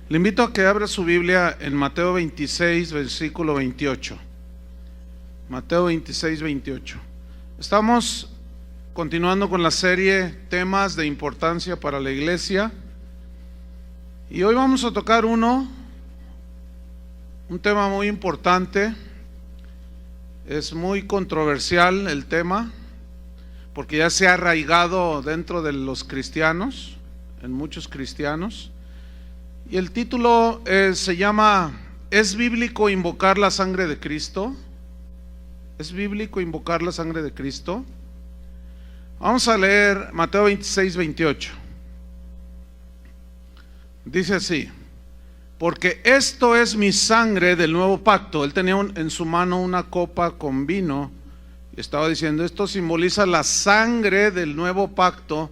Le invito a que abra su Biblia en Mateo 26, versículo 28. Mateo 26, 28. Estamos continuando con la serie Temas de Importancia para la Iglesia. Y hoy vamos a tocar un tema muy importante. Es muy controversial el tema, porque ya se ha arraigado dentro de los cristianos, en muchos cristianos. Y el título se llama ¿Es bíblico invocar la sangre de Cristo? ¿Es bíblico invocar la sangre de Cristo? Vamos a leer Mateo 26, 28. Dice así: porque esto es mi sangre del nuevo pacto. Él tenía en su mano una copa con vino y estaba diciendo: esto simboliza la sangre del nuevo pacto,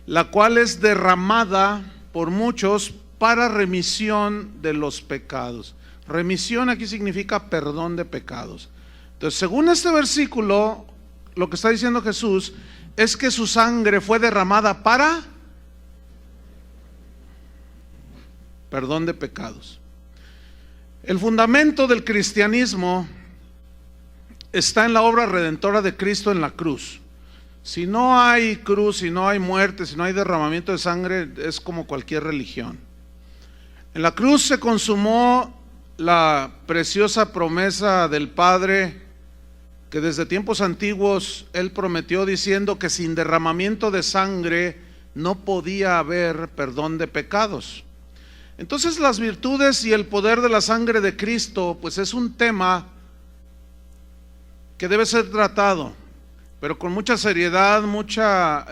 la cual es derramada por muchos para remisión de los pecados. Remisión aquí significa perdón de pecados. Entonces, según este versículo, lo que está diciendo Jesús es que su sangre fue derramada para perdón de pecados. El fundamento del cristianismo está en la obra redentora de Cristo en la cruz. Si no hay cruz, si no hay muerte, si no hay derramamiento de sangre, es como cualquier religión. En la cruz se consumó la preciosa promesa del Padre, que desde tiempos antiguos Él prometió diciendo que sin derramamiento de sangre no podía haber perdón de pecados. Entonces las virtudes y el poder de la sangre de Cristo, pues es un tema que debe ser tratado, pero con mucha seriedad, mucha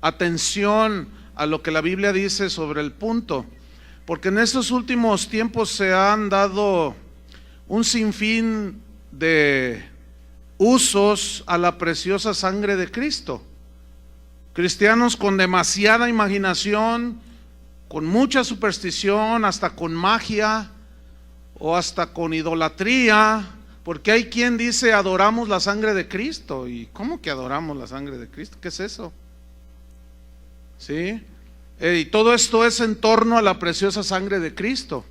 atención a lo que la Biblia dice sobre el punto. Porque en estos últimos tiempos se han dado un sinfín de usos a la preciosa sangre de Cristo. Cristianos con demasiada imaginación, con mucha superstición, hasta con magia o hasta con idolatría, porque hay quien dice adoramos la sangre de Cristo. ¿Y cómo que adoramos la sangre de Cristo? ¿Qué es eso? ¿Sí? Y todo esto es en torno a la preciosa sangre de Cristo.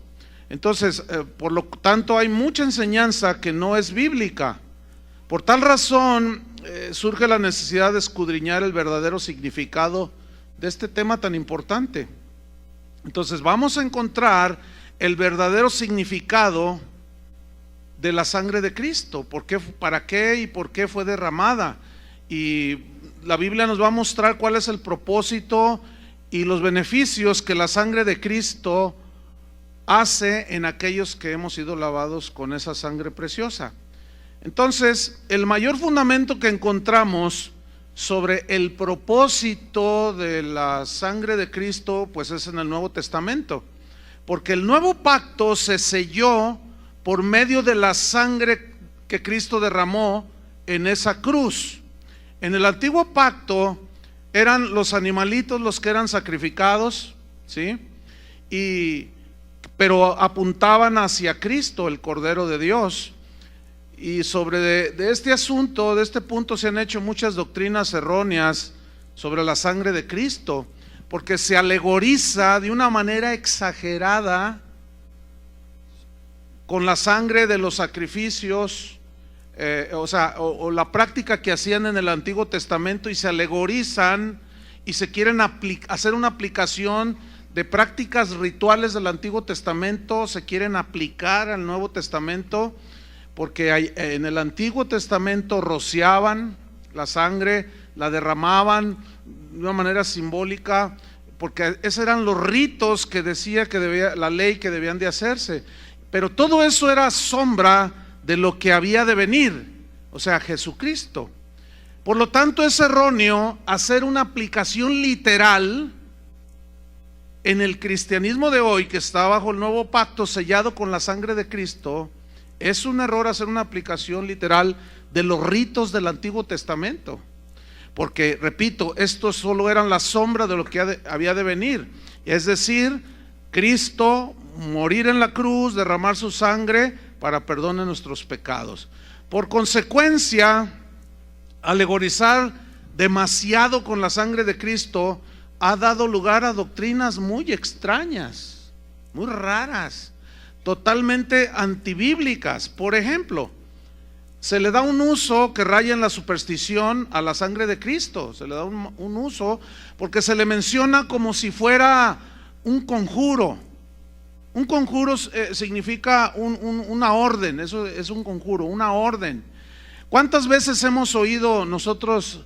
Entonces, por lo tanto, hay mucha enseñanza que no es bíblica. Por tal razón, surge la necesidad de escudriñar el verdadero significado de este tema tan importante. Entonces, vamos a encontrar el verdadero significado de la sangre de Cristo. ¿Por qué, para qué y por qué fue derramada? Y la Biblia nos va a mostrar cuál es el propósito y los beneficios que la sangre de Cristo hace en aquellos que hemos sido lavados con esa sangre preciosa. Entonces, el mayor fundamento que encontramos sobre el propósito de la sangre de Cristo, pues es en el Nuevo Testamento, porque el nuevo pacto se selló por medio de la sangre que Cristo derramó en esa cruz. En el antiguo pacto eran los animalitos los que eran sacrificados, ¿sí? Pero apuntaban hacia Cristo, el Cordero de Dios. Y sobre de este asunto, de este punto, se han hecho muchas doctrinas erróneas sobre la sangre de Cristo, porque se alegoriza de una manera exagerada con la sangre de los sacrificios, o la práctica que hacían en el Antiguo Testamento, y se alegorizan y se quieren hacer una aplicación de prácticas rituales del Antiguo Testamento, se quieren aplicar al Nuevo Testamento, porque en el Antiguo Testamento rociaban la sangre, la derramaban de una manera simbólica, porque esos eran los ritos que decía que la ley que debían de hacerse, pero todo eso era sombra de lo que había de venir, o sea, Jesucristo. Por lo tanto, es erróneo hacer una aplicación literal en el cristianismo de hoy, que está bajo el nuevo pacto sellado con la sangre de Cristo. Es un error hacer una aplicación literal de los ritos del Antiguo Testamento, porque, repito, estos solo eran la sombra de lo que había de venir, es decir, Cristo morir en la cruz, derramar su sangre para perdón de nuestros pecados. Por consecuencia, alegorizar demasiado con la sangre de Cristo ha dado lugar a doctrinas muy extrañas, muy raras, totalmente antibíblicas. Por ejemplo, se le da un uso que raya en la superstición a la sangre de Cristo. Se le da un uso porque se le menciona como si fuera un conjuro. Un conjuro significa una orden. Eso es un conjuro, una orden. ¿Cuántas veces hemos oído nosotros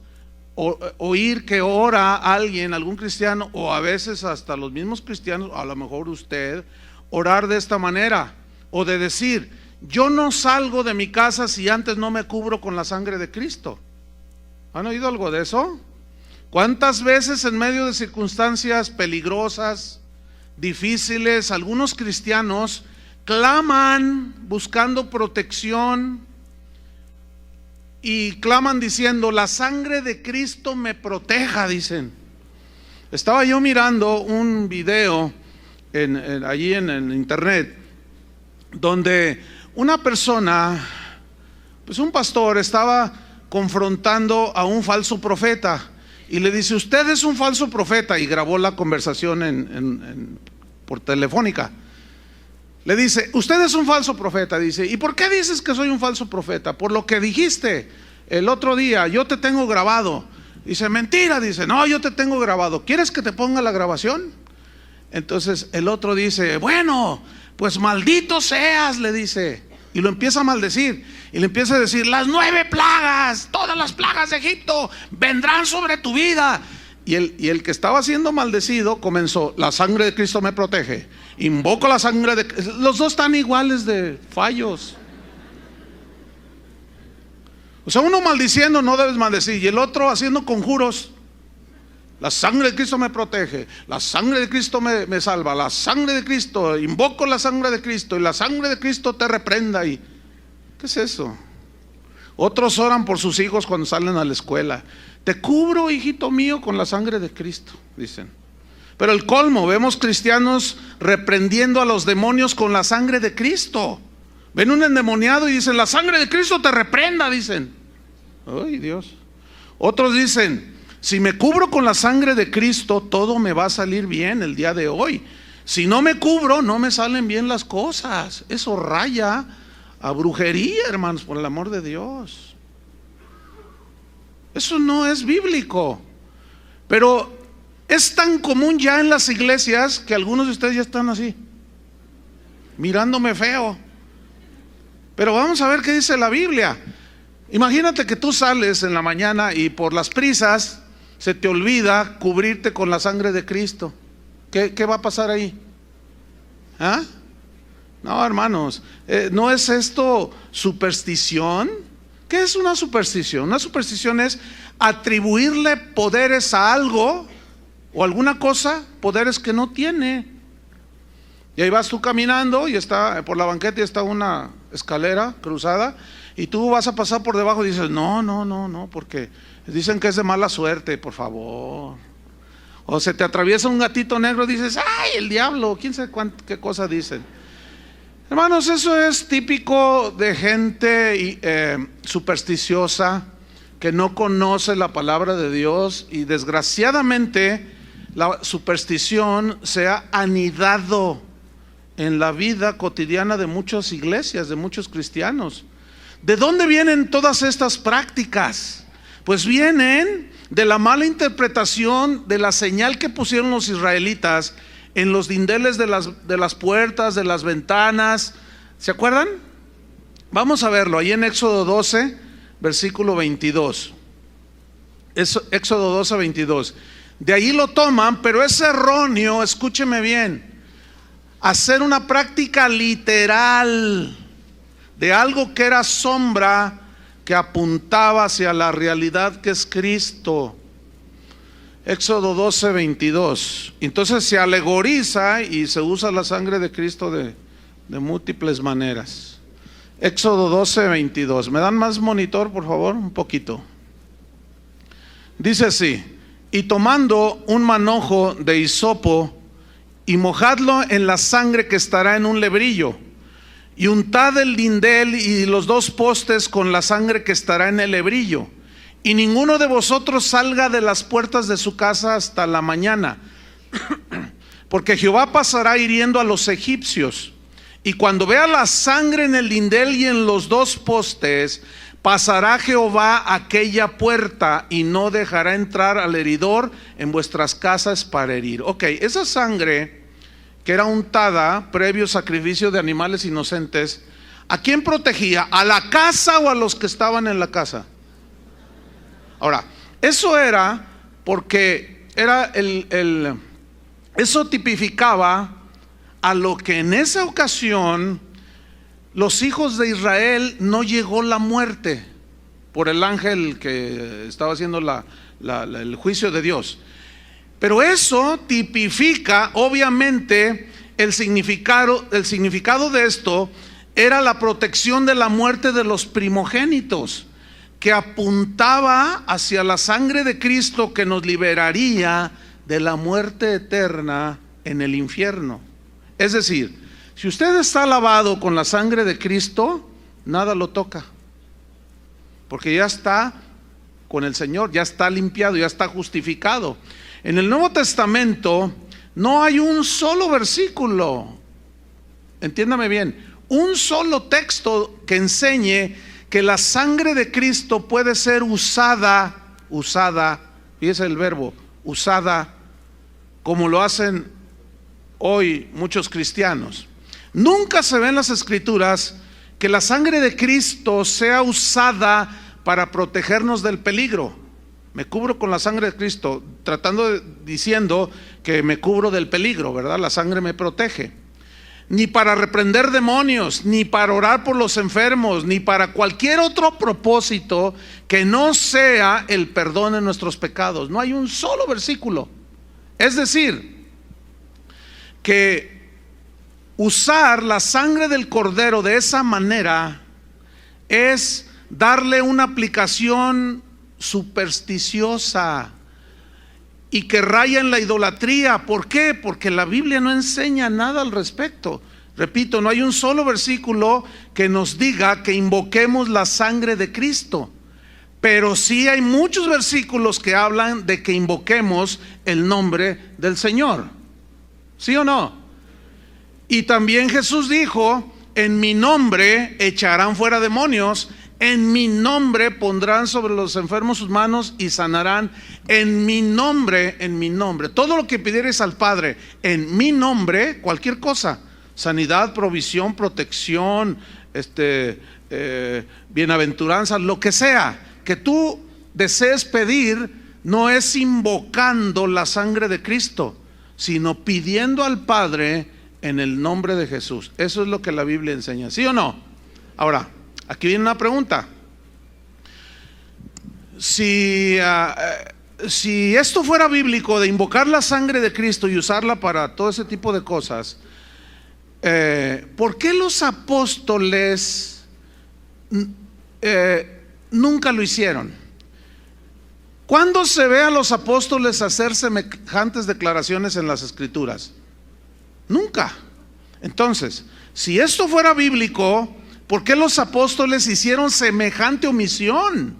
oír que ora alguien, algún cristiano, o a veces hasta los mismos cristianos, a lo mejor usted, orar de esta manera, o de decir: yo no salgo de mi casa si antes no me cubro con la sangre de Cristo? ¿Han oído algo de eso? ¿Cuántas veces en medio de circunstancias peligrosas, difíciles, algunos cristianos claman buscando protección y claman diciendo: la sangre de Cristo me proteja, dicen? Estaba yo mirando un video allí en el internet, donde una persona, pues un pastor, estaba confrontando a un falso profeta y le dice: usted es un falso profeta, y grabó la conversación por telefónica. Le dice: usted es un falso profeta. Dice: ¿y por qué dices que soy un falso profeta? Por lo que dijiste el otro día, yo te tengo grabado. Dice: mentira. Dice: no, yo te tengo grabado. ¿Quieres que te ponga la grabación? Entonces el otro dice: bueno, pues maldito seas, le dice, y lo empieza a maldecir, y le empieza a decir: las 9 plagas, todas las plagas de Egipto vendrán sobre tu vida. Y el que estaba siendo maldecido comenzó: la sangre de Cristo me protege, invoco la sangre de Cristo. Los dos están iguales de fallos. O sea, uno maldiciendo: no debes maldecir, y el otro haciendo conjuros: la sangre de Cristo me protege, la sangre de Cristo me salva, la sangre de Cristo, invoco la sangre de Cristo, y la sangre de Cristo te reprenda. ¿Y qué es eso? Otros oran por sus hijos cuando salen a la escuela: te cubro, hijito mío, con la sangre de Cristo, dicen. Pero el colmo, vemos cristianos reprendiendo a los demonios con la sangre de Cristo. Ven un endemoniado y dicen: la sangre de Cristo te reprenda, dicen. Ay, Dios. Otros dicen: si me cubro con la sangre de Cristo, todo me va a salir bien el día de hoy. Si no me cubro, no me salen bien las cosas. Eso raya a brujería, hermanos, por el amor de Dios. Eso no es bíblico. Pero es tan común ya en las iglesias que algunos de ustedes ya están así, mirándome feo. Pero vamos a ver qué dice la Biblia. Imagínate que tú sales en la mañana y por las prisas se te olvida cubrirte con la sangre de Cristo. ¿Qué va a pasar ahí? ¿Ah? No, hermanos, ¿no es esto superstición? ¿Qué es una superstición? Una superstición es atribuirle poderes a algo o alguna cosa, poderes que no tiene. Y ahí vas tú caminando y está por la banqueta y está una escalera cruzada, y tú vas a pasar por debajo y dices: no, porque dicen que es de mala suerte, por favor. O se te atraviesa un gatito negro y dices: ay, el diablo, quién sabe qué cosa dicen. Hermanos, eso es típico de gente supersticiosa, que no conoce la palabra de Dios, y desgraciadamente la superstición se ha anidado en la vida cotidiana de muchas iglesias, de muchos cristianos. ¿De dónde vienen todas estas prácticas? Pues vienen de la mala interpretación de la señal que pusieron los israelitas en los dinteles de las puertas, de las ventanas. ¿Se acuerdan? Vamos a verlo ahí en Éxodo 12, versículo 22. Éxodo 12, 22. De ahí lo toman, pero es erróneo, escúcheme bien, hacer una práctica literal de algo que era sombra, que apuntaba hacia la realidad que es Cristo. Éxodo 12, 22. Entonces se alegoriza y se usa la sangre de Cristo de múltiples maneras. Éxodo 12, 22. ¿Me dan más monitor, por favor? Un poquito. Dice así: y tomando un manojo de hisopo y mojadlo en la sangre que estará en un lebrillo, y untad el lindel y los 2 postes con la sangre que estará en el lebrillo, y ninguno de vosotros salga de las puertas de su casa hasta la mañana. Porque Jehová pasará hiriendo a los egipcios, y cuando vea la sangre en el lindel y en los dos postes, pasará Jehová aquella puerta y no dejará entrar al heridor en vuestras casas para herir. Ok, esa sangre que era untada previo sacrificio de animales inocentes, ¿a quién protegía? ¿A la casa o a los que estaban en la casa? Ahora, eso era porque era eso tipificaba a lo que en esa ocasión los hijos de Israel no llegó la muerte por el ángel que estaba haciendo el juicio de Dios. Pero eso tipifica, obviamente, el significado de esto era la protección de la muerte de los primogénitos, que apuntaba hacia la sangre de Cristo que nos liberaría de la muerte eterna en el infierno. Es decir, si usted está lavado con la sangre de Cristo, nada lo toca, porque ya está con el Señor, ya está limpiado, ya está justificado. En el Nuevo Testamento no hay un solo versículo, entiéndame bien, un solo texto que enseñe que la sangre de Cristo puede ser usada, fíjese el verbo, usada, como lo hacen hoy muchos cristianos. Nunca se ve en las Escrituras que la sangre de Cristo sea usada para protegernos del peligro. Me cubro con la sangre de Cristo, diciendo que me cubro del peligro, ¿verdad? La sangre me protege. Ni para reprender demonios, ni para orar por los enfermos, ni para cualquier otro propósito que no sea el perdón de nuestros pecados. No hay un solo versículo. Es decir, que usar la sangre del cordero de esa manera es darle una aplicación supersticiosa y que raya en la idolatría. ¿Por qué? Porque la Biblia no enseña nada al respecto. Repito, no hay un solo versículo que nos diga que invoquemos la sangre de Cristo, pero sí hay muchos versículos que hablan de que invoquemos el nombre del Señor. ¿Sí o no? Y también Jesús dijo: en mi nombre echarán fuera demonios, en mi nombre pondrán sobre los enfermos sus manos y sanarán. En mi nombre, todo lo que pidieres al Padre en mi nombre, cualquier cosa, sanidad, provisión, protección, bienaventuranza, lo que sea que tú desees pedir, no es invocando la sangre de Cristo, sino pidiendo al Padre en el nombre de Jesús. Eso es lo que la Biblia enseña, ¿sí o no? Ahora, aquí viene una pregunta. Si esto fuera bíblico, de invocar la sangre de Cristo y usarla para todo ese tipo de cosas, ¿por qué los apóstoles nunca lo hicieron? ¿Cuándo se ve a los apóstoles hacer semejantes declaraciones en las Escrituras? Nunca. Entonces, si esto fuera bíblico, ¿por qué los apóstoles hicieron semejante omisión?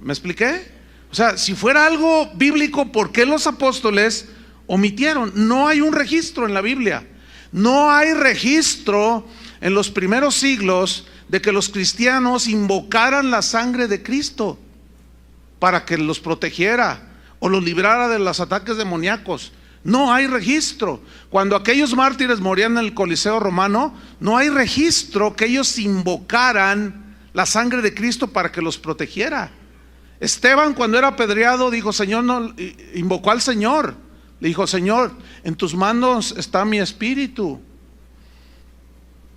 ¿Me expliqué? O sea, si fuera algo bíblico, ¿por qué los apóstoles omitieron? No hay un registro en la Biblia. No hay registro en los primeros siglos de que los cristianos invocaran la sangre de Cristo para que los protegiera o los librara de los ataques demoníacos. No hay registro. Cuando aquellos mártires morían en el Coliseo romano, no hay registro que ellos invocaran la sangre de Cristo para que los protegiera. Esteban, cuando era apedreado, dijo: Señor, no, invocó al Señor. Le dijo: Señor, en tus manos está mi espíritu.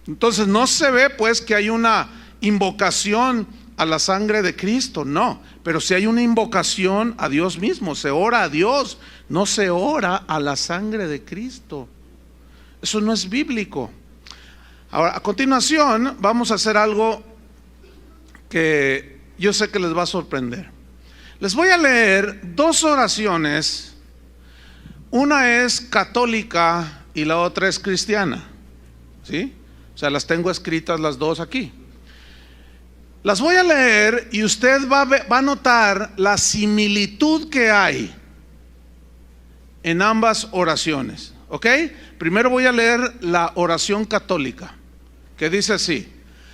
Entonces no se ve pues que hay una invocación a la sangre de Cristo, no, pero sí hay una invocación a Dios mismo. Se ora a Dios, no se ora a la sangre de Cristo. Eso no es bíblico. Ahora, a continuación vamos a hacer algo que yo sé que les va a sorprender. Les voy a leer dos oraciones. Una es católica y la otra es cristiana, ¿sí? O sea, las tengo escritas las dos aquí. Las voy a leer y usted va a notar la similitud que hay en ambas oraciones, ¿ok? Primero voy a leer la oración católica, que dice así: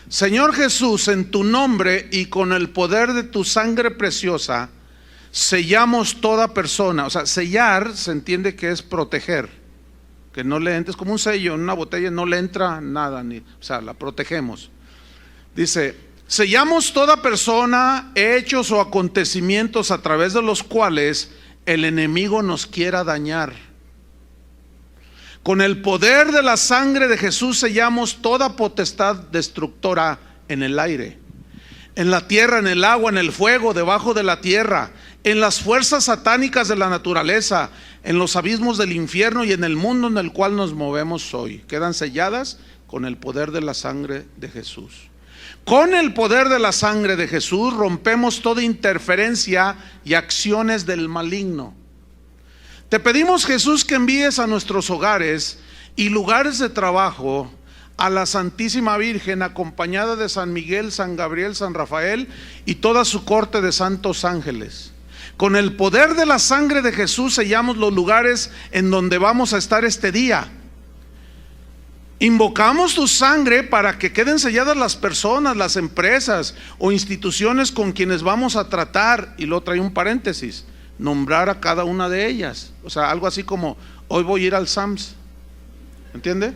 Señor Jesús, en tu nombre y con el poder de tu sangre preciosa, sellamos toda persona. O sea, sellar se entiende que es proteger, que no le entres, como un sello en una botella, no le entra nada, o sea, la protegemos. Dice: sellamos toda persona, hechos o acontecimientos a través de los cuales el enemigo nos quiera dañar. Con el poder de la sangre de Jesús sellamos toda potestad destructora en el aire, en la tierra, en el agua, en el fuego, debajo de la tierra, en las fuerzas satánicas de la naturaleza, en los abismos del infierno y en el mundo en el cual nos movemos hoy. Quedan selladas con el poder de la sangre de Jesús. Con el poder de la sangre de Jesús rompemos toda interferencia y acciones del maligno. Te pedimos, Jesús, que envíes a nuestros hogares y lugares de trabajo a la Santísima Virgen, acompañada de San Miguel, San Gabriel, San Rafael y toda su corte de santos ángeles. Con el poder de la sangre de Jesús sellamos los lugares en donde vamos a estar este día. Invocamos tu sangre para que queden selladas las personas, las empresas o instituciones con quienes vamos a tratar. Y luego trae un paréntesis: nombrar a cada una de ellas. O sea, algo así como: hoy voy a ir al SAMS, ¿entiende?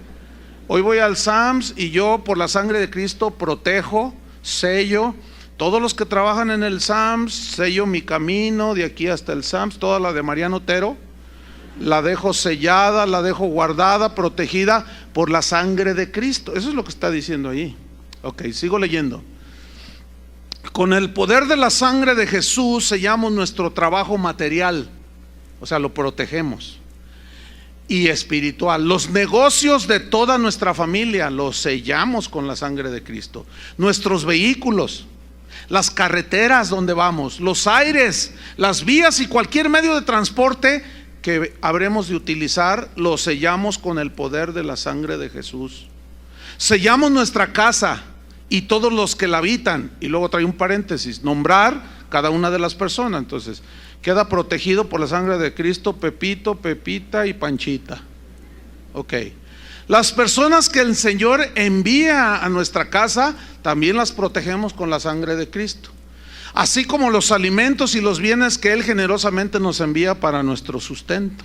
Hoy voy al SAMS y yo, por la sangre de Cristo, protejo, sello todos los que trabajan en el SAMS, sello mi camino de aquí hasta el SAMS. Toda la de Mariano Otero la dejo sellada, la dejo guardada, protegida por la sangre de Cristo. Eso es lo que está diciendo ahí. Ok, sigo leyendo. Con el poder de la sangre de Jesús sellamos nuestro trabajo material, o sea, lo protegemos, y espiritual. Los negocios de toda nuestra familia los sellamos con la sangre de Cristo. Nuestros vehículos, las carreteras donde vamos, los aires, las vías y cualquier medio de transporte que habremos de utilizar, lo sellamos con el poder de la sangre de Jesús. Sellamos nuestra casa y todos los que la habitan. Y luego trae un paréntesis: nombrar cada una de las personas. Entonces queda protegido por la sangre de Cristo Pepito, Pepita y Panchita. Ok. Las personas que el Señor envía a nuestra casa, también las protegemos con la sangre de Cristo, así como los alimentos y los bienes que Él generosamente nos envía para nuestro sustento.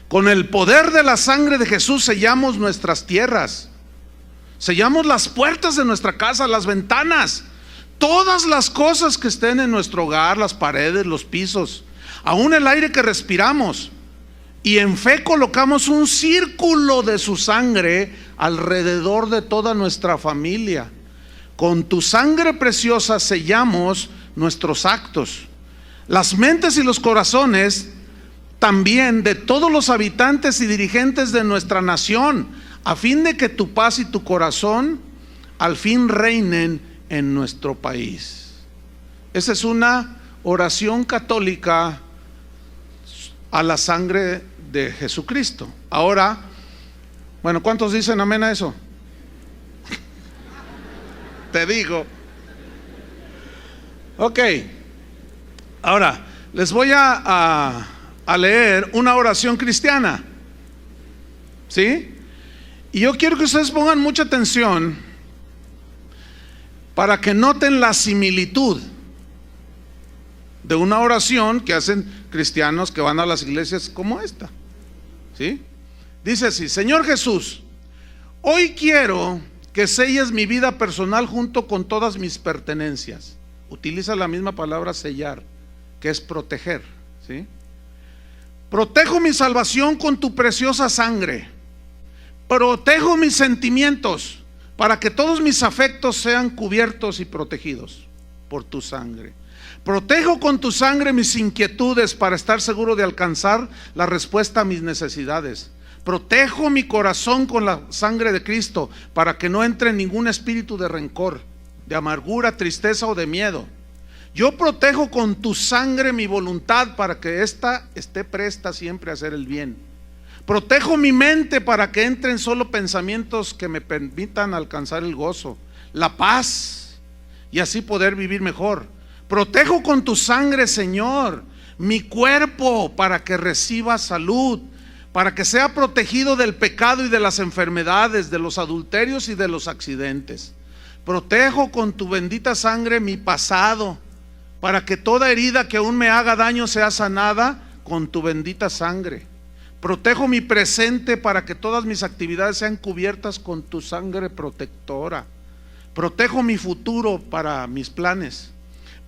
Con el poder de la sangre de Jesús sellamos nuestras tierras, sellamos las puertas de nuestra casa, las ventanas, todas las cosas que estén en nuestro hogar, las paredes, los pisos, aún el aire que respiramos. Y en fe colocamos un círculo de su sangre alrededor de toda nuestra familia. Con tu sangre preciosa sellamos nuestros actos, las mentes y los corazones también de todos los habitantes y dirigentes de nuestra nación, a fin de que tu paz y tu corazón al fin reinen en nuestro país. Esa es una oración católica a la sangre de Jesucristo. Ahora, bueno, ¿cuántos dicen amén a eso? Te digo. Ok, ahora les voy a leer una oración cristiana, ¿sí? Y yo quiero que ustedes pongan mucha atención para que noten la similitud de una oración que hacen cristianos que van a las iglesias como esta, ¿sí? Dice así: Señor Jesús, hoy quiero que selles mi vida personal junto con todas mis pertenencias. Utiliza la misma palabra sellar, que es proteger, ¿sí? Protejo mi salvación con tu preciosa sangre. Protejo mis sentimientos para que todos mis afectos sean cubiertos y protegidos por tu sangre. Protejo con tu sangre mis inquietudes para estar seguro de alcanzar la respuesta a mis necesidades. Protejo mi corazón con la sangre de Cristo para que no entre ningún espíritu de rencor, de amargura, tristeza o de miedo. Yo protejo con tu sangre mi voluntad para que ésta esté presta siempre a hacer el bien. Protejo mi mente para que entren solo pensamientos que me permitan alcanzar el gozo, la paz y así poder vivir mejor. Protejo con tu sangre, Señor, mi cuerpo para que reciba salud, para que sea protegido del pecado y de las enfermedades, de los adulterios y de los accidentes. Protejo con tu bendita sangre mi pasado, para que toda herida que aún me haga daño sea sanada con tu bendita sangre. Protejo mi presente para que todas mis actividades sean cubiertas con tu sangre protectora. Protejo mi futuro para mis planes,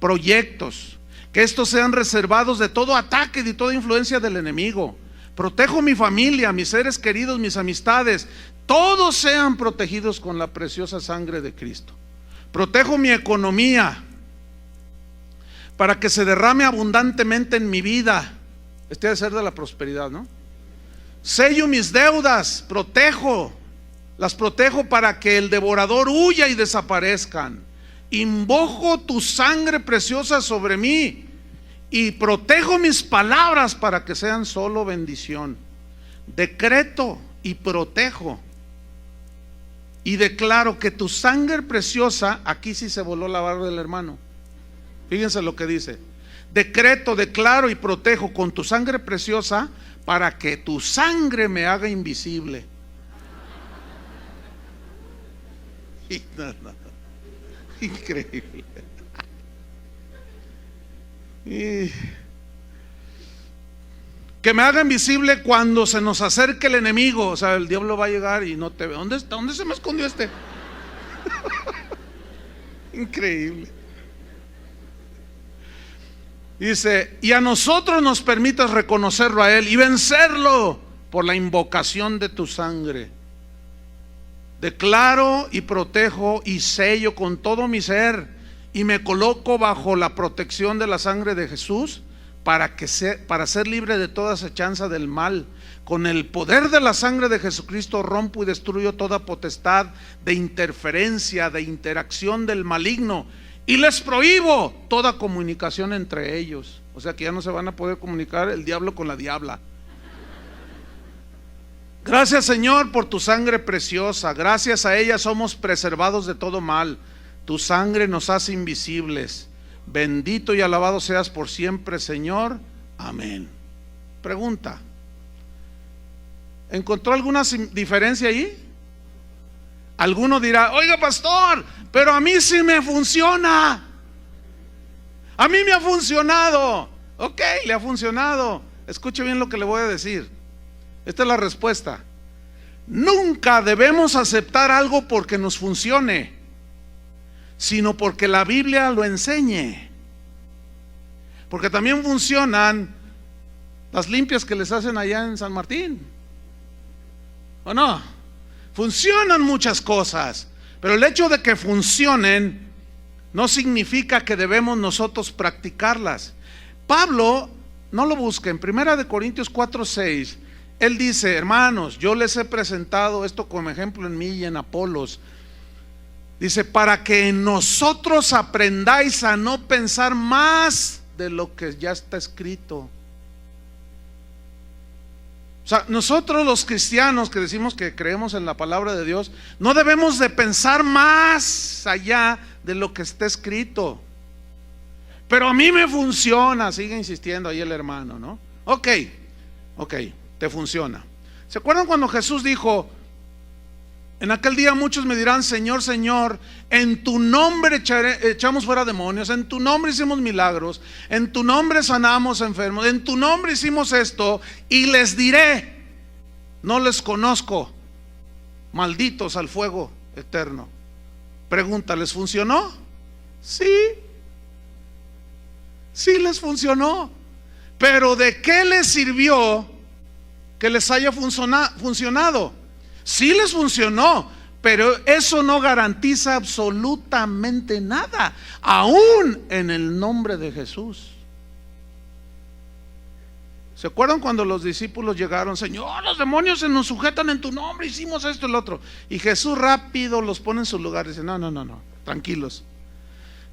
proyectos, que estos sean reservados de todo ataque y de toda influencia del enemigo. Protejo mi familia, mis seres queridos, mis amistades, todos sean protegidos con la preciosa sangre de Cristo. Protejo mi economía para que se derrame abundantemente en mi vida. Este debe ser de la prosperidad, ¿no? Sello mis deudas, las protejo para que el devorador huya y desaparezcan. Invoco tu sangre preciosa sobre mí y protejo mis palabras para que sean solo bendición. Decreto y protejo y declaro que tu sangre preciosa, aquí sí se voló la barba del hermano. Fíjense lo que dice: decreto, declaro y protejo con tu sangre preciosa para que tu sangre me haga invisible. Increíble. Que me haga invisible cuando se nos acerque el enemigo. O sea, el diablo va a llegar y no te ve. ¿Dónde está? ¿Dónde se me escondió este? Increíble. Dice: y a nosotros nos permitas reconocerlo a Él y vencerlo por la invocación de tu sangre. Declaro y protejo y sello con todo mi ser y me coloco bajo la protección de la sangre de Jesús para ser libre de toda acechanza del mal. Con el poder de la sangre de Jesucristo rompo y destruyo toda potestad de interferencia, de interacción del maligno, y les prohíbo toda comunicación entre ellos. O sea que ya no se van a poder comunicar el diablo con la diabla. Gracias, Señor, por tu sangre preciosa. Gracias a ella somos preservados de todo mal. Tu sangre nos hace invisibles. Bendito y alabado seas por siempre, Señor. Amén. Pregunta: ¿encontró alguna diferencia ahí? Alguno dirá: oiga, pastor, pero a mí sí me funciona. A mí me ha funcionado. Ok, le ha funcionado. Escuche bien lo que le voy a decir. Esta es la respuesta. Nunca debemos aceptar algo porque nos funcione, sino porque la Biblia lo enseñe. Porque también funcionan las limpias que les hacen allá en San Martín, ¿o no? Funcionan muchas cosas, pero el hecho de que funcionen no significa que debemos nosotros practicarlas. Pablo, no lo busquen, 1 Corintios 4:6, él dice: hermanos, yo les he presentado esto como ejemplo en mí y en Apolos. Dice: para que en nosotros aprendáis a no pensar más de lo que ya está escrito. O sea, nosotros los cristianos que decimos que creemos en la palabra de Dios, no debemos de pensar más allá de lo que está escrito. Pero a mí me funciona, sigue insistiendo ahí el hermano, ¿no? Ok, te funciona. ¿Se acuerdan cuando Jesús dijo: en aquel día muchos me dirán, Señor, Señor, en tu nombre echamos fuera demonios, en tu nombre hicimos milagros, en tu nombre sanamos enfermos, en tu nombre hicimos esto? Y les diré: no les conozco, malditos al fuego eterno. Pregunta: ¿les funcionó? Sí les funcionó. Pero ¿de qué les sirvió que les haya funcionado? Sí les funcionó, pero eso no garantiza absolutamente nada, aún en el nombre de Jesús. ¿Se acuerdan cuando los discípulos llegaron? Señor, los demonios se nos sujetan en tu nombre, hicimos esto y lo otro. Y Jesús rápido los pone en su lugar y dice: no, tranquilos,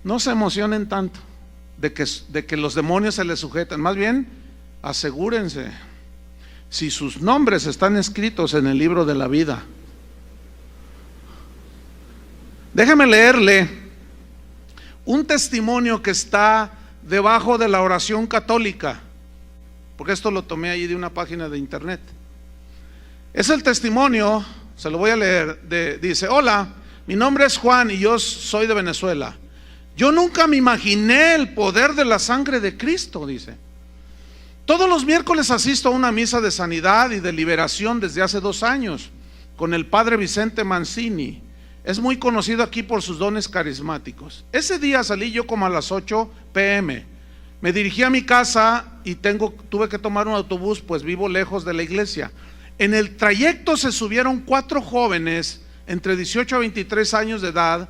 no se emocionen tanto de que los demonios se les sujetan. Más bien, asegúrense si sus nombres están escritos en el libro de la vida. Déjeme leerle un testimonio que está debajo de la oración católica. porque esto lo tomé allí de una página de internet. Es el testimonio, se lo voy a leer, dice: hola, mi nombre es Juan y yo soy de Venezuela. Yo nunca me imaginé el poder de la sangre de Cristo, dice. Todos los miércoles asisto a una misa de sanidad y de liberación desde hace 2 años con el padre Vicente Mancini. Es muy conocido aquí por sus dones carismáticos. Ese día salí yo como a las 8 p.m. Me dirigí a mi casa y tuve que tomar un autobús, pues vivo lejos de la iglesia. En el trayecto se subieron 4 jóvenes entre 18 a 23 años de edad.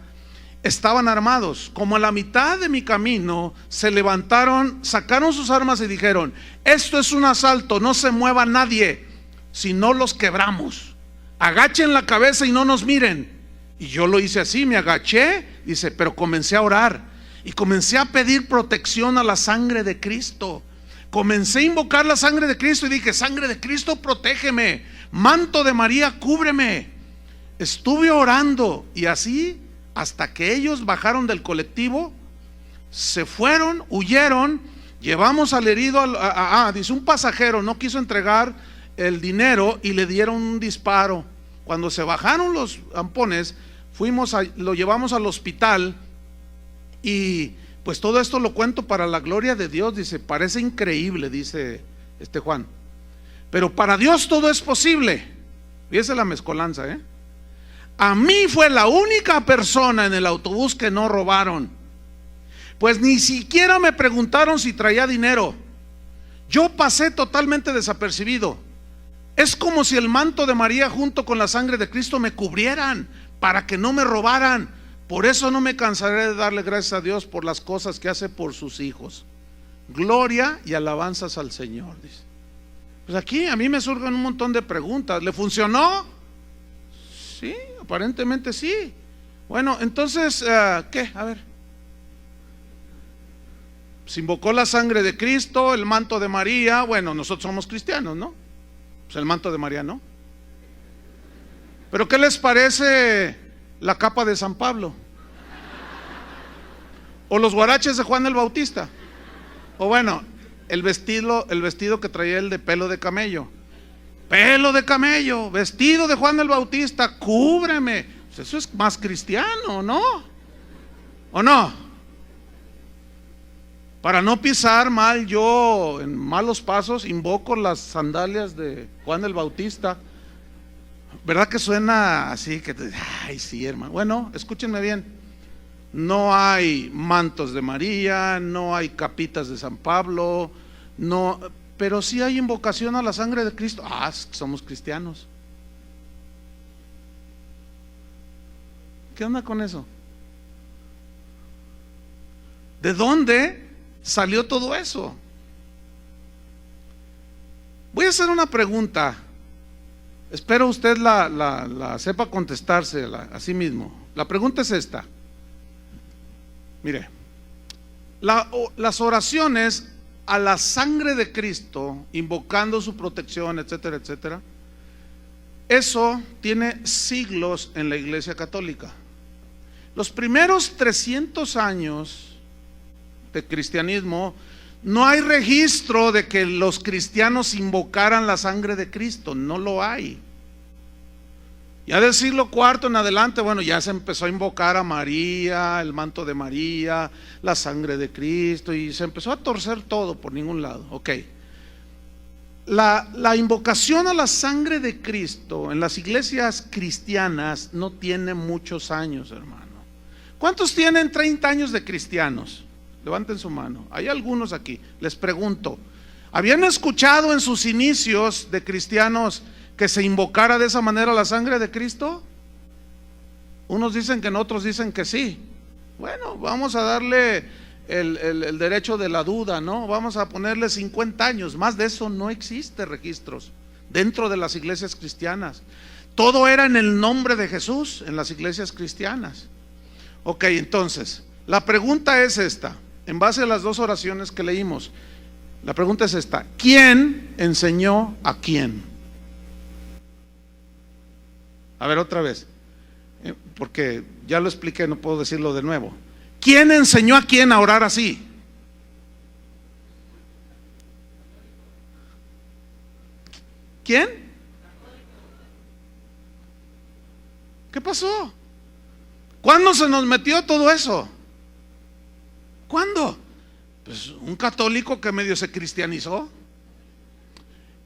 Estaban armados. Como a la mitad de mi camino se levantaron, sacaron sus armas y dijeron: esto es un asalto, no se mueva nadie, si no los quebramos. Agachen la cabeza y no nos miren. Y yo lo hice así, me agaché, dice, pero comencé a orar y comencé a pedir protección a la sangre de Cristo. Comencé a invocar la sangre de Cristo y dije: sangre de Cristo, protégeme, manto de María, cúbreme. Estuve orando y así hasta que ellos bajaron del colectivo, se fueron, huyeron. Llevamos al herido, dice, un pasajero no quiso entregar el dinero y le dieron un disparo. Cuando se bajaron los ampones, lo llevamos al hospital. Y pues todo esto lo cuento para la gloria de Dios. Dice, parece increíble, dice Juan, pero para Dios todo es posible. Fíjese la mezcolanza, A mí fue la única persona en el autobús que no robaron, pues ni siquiera me preguntaron si traía dinero. Yo pasé totalmente desapercibido. Es como si el manto de María junto con la sangre de Cristo me cubrieran para que no me robaran. Por eso no me cansaré de darle gracias a Dios por las cosas que hace por sus hijos. Gloria y alabanzas al Señor, dice. Pues aquí a mí me surgen un montón de preguntas. ¿Le funcionó? Sí, aparentemente sí. Bueno, entonces, ¿qué? A ver. Se invocó la sangre de Cristo, el manto de María. Bueno, nosotros somos cristianos, ¿no? Pues el manto de María no. Pero ¿qué les parece la capa de San Pablo? O los guaraches de Juan el Bautista. O bueno, el vestido que traía el de pelo de camello. Pelo de camello, vestido de Juan el Bautista, cúbreme. Pues eso es más cristiano, ¿no? ¿O no? Para no pisar mal yo en malos pasos, invoco las sandalias de Juan el Bautista. ¿Verdad que suena así? Ay, sí, hermano. Bueno, escúchenme bien. No hay mantos de María, no hay capitas de San Pablo, no, pero sí hay invocación a la sangre de Cristo. Somos cristianos. ¿Qué onda con eso? ¿De dónde salió todo eso? Voy a hacer una pregunta. Espero usted la sepa contestarse a sí mismo. La pregunta es esta. Mire, las oraciones a la sangre de Cristo, invocando su protección, etcétera, etcétera, eso tiene siglos en la Iglesia Católica. Los primeros 300 años de cristianismo, no hay registro de que los cristianos invocaran la sangre de Cristo, no lo hay. Ya del siglo IV en adelante, bueno, ya se empezó a invocar a María, el manto de María, la sangre de Cristo, y se empezó a torcer todo por ningún lado. Ok. La invocación a la sangre de Cristo en las iglesias cristianas no tiene muchos años, hermano. ¿Cuántos tienen 30 años de cristianos? Levanten su mano. Hay algunos aquí. Les pregunto, ¿habían escuchado en sus inicios de cristianos que se invocara de esa manera la sangre de Cristo? Unos dicen que no, otros dicen que sí. Bueno, vamos a darle el derecho de la duda, ¿no? Vamos a ponerle 50 años. Más de eso no existe registros dentro de las iglesias cristianas. Todo era en el nombre de Jesús en las iglesias cristianas. Ok, entonces, la pregunta es esta. En base a las 2 oraciones que leímos, la pregunta es esta: ¿quién enseñó a quién? A ver, otra vez, porque ya lo expliqué, no puedo decirlo de nuevo. ¿Quién enseñó a quién a orar así? ¿Quién? ¿Qué pasó? ¿Cuándo se nos metió todo eso? ¿Cuándo? Pues un católico que medio se cristianizó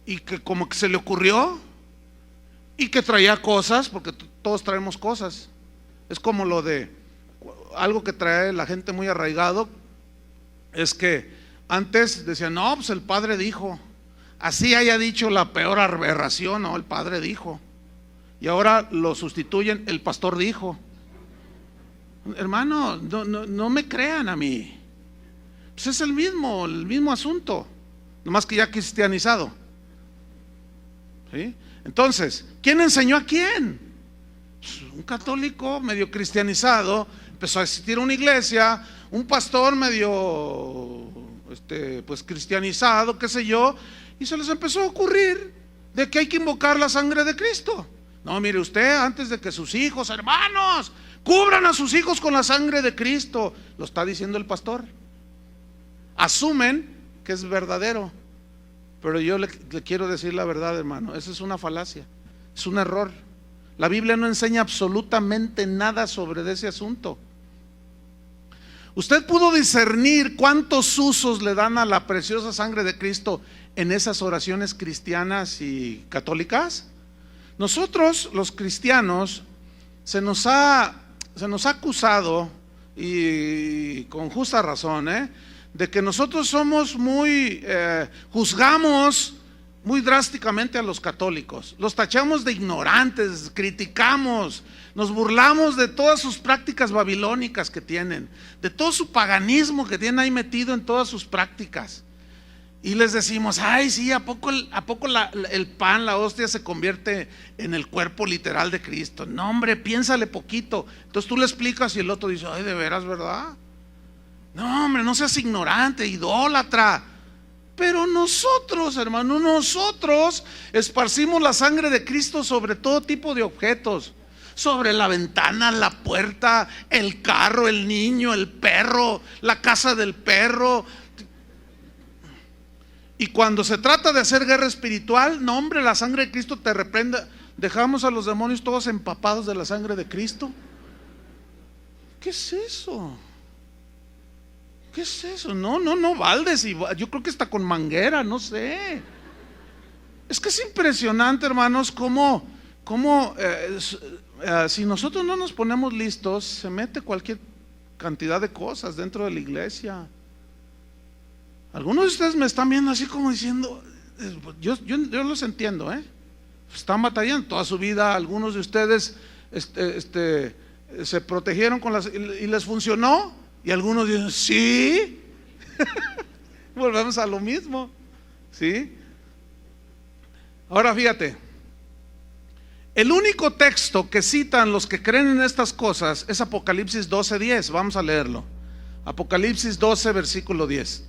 y que como que se le ocurrió y que traía cosas, porque todos traemos cosas. Es como lo de algo que trae la gente muy arraigado, es que antes decían, no, pues el padre dijo, así haya dicho la peor aberración, no, el padre dijo, y ahora lo sustituyen, el pastor dijo. Hermano, no me crean a mí, pues es el mismo asunto, nomás que ya cristianizado, ¿sí? Entonces, ¿quién enseñó a quién? Pues un católico medio cristianizado empezó a asistir a una iglesia, un pastor medio pues cristianizado, qué sé yo, y se les empezó a ocurrir de que hay que invocar la sangre de Cristo. No, mire usted, antes de que sus hijos, hermanos, cubran a sus hijos con la sangre de Cristo, lo está diciendo el pastor. Asumen que es verdadero, pero yo le quiero decir la verdad, hermano, esa es una falacia, es un error. La Biblia no enseña absolutamente nada sobre ese asunto. ¿Usted pudo discernir cuántos usos le dan a la preciosa sangre de Cristo en esas oraciones cristianas y católicas? Nosotros, los cristianos, se nos ha acusado, y con justa razón, de que nosotros somos juzgamos muy drásticamente a los católicos, los tachamos de ignorantes, criticamos, nos burlamos de todas sus prácticas babilónicas que tienen, de todo su paganismo que tienen ahí metido en todas sus prácticas, y les decimos, ay sí, ¿a poco el pan, la hostia se convierte en el cuerpo literal de Cristo? No hombre, piénsale poquito. Entonces tú le explicas y el otro dice, ay, de veras, ¿verdad? No hombre, no seas ignorante, idólatra. Pero nosotros, hermano, nosotros esparcimos la sangre de Cristo sobre todo tipo de objetos, sobre la ventana, la puerta, el carro, el niño, el perro, la casa del perro. Y cuando se trata de hacer guerra espiritual, no hombre, la sangre de Cristo te reprenda. Dejamos a los demonios todos empapados de la sangre de Cristo. ¿Qué es eso? ¿Qué es eso? No, baldes, yo creo que está con manguera, no sé. Es que es impresionante, hermanos, cómo si nosotros no nos ponemos listos, se mete cualquier cantidad de cosas dentro de la iglesia. Algunos de ustedes me están viendo así como diciendo, yo los entiendo, están batallando toda su vida. Algunos de ustedes se protegieron y les funcionó, y algunos dicen, sí. Volvemos a lo mismo, ¿sí? Ahora fíjate, el único texto que citan los que creen en estas cosas es Apocalipsis 12:10. Vamos a leerlo. Apocalipsis 12, versículo 10.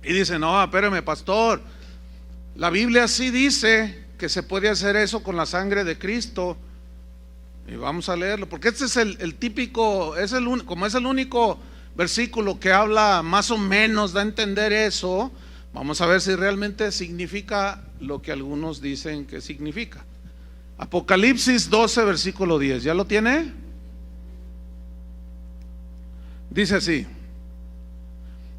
Y dice, no, espérame, pastor, la Biblia sí dice que se puede hacer eso con la sangre de Cristo. Y vamos a leerlo, porque este es el típico, como es el único versículo que habla más o menos, da a entender eso. Vamos a ver si realmente significa lo que algunos dicen que significa. Apocalipsis 12, versículo 10, ¿ya lo tiene? Dice así: